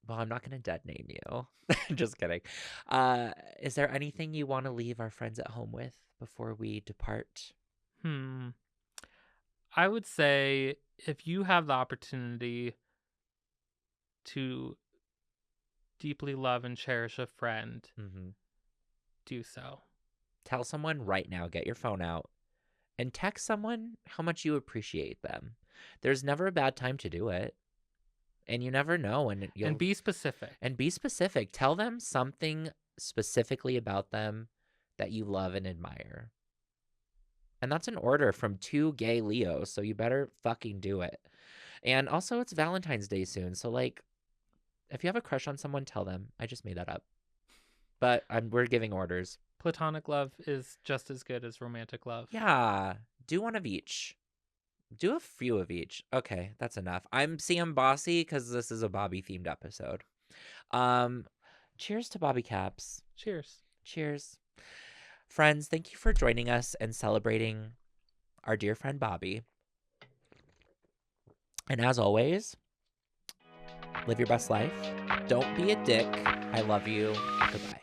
well, I'm not gonna dead name you. Just kidding. Is there anything you want to leave our friends at home with before we depart? Hmm. I would say if you have the opportunity to deeply love and cherish a friend, Hmm. do so. Tell someone right now, get your phone out and text someone how much you appreciate them. There's never a bad time to do it. And you never know. And be specific. And be specific. Tell them something specifically about them that you love and admire. And that's an order from two gay Leos, so you better fucking do it. And also, it's Valentine's Day soon, so like, if you have a crush on someone, tell them. I just made that up, but we're giving orders. Platonic love is just as good as romantic love. Yeah, do one of each. Do a few of each. Okay, that's enough. I'm bossy because this is a Bobby themed episode. Um, cheers to Bobbi Capps. Cheers. Cheers. Friends, thank you for joining us and celebrating our dear friend Bobby. And as always, live your best life. Don't be a dick. I love you. Goodbye.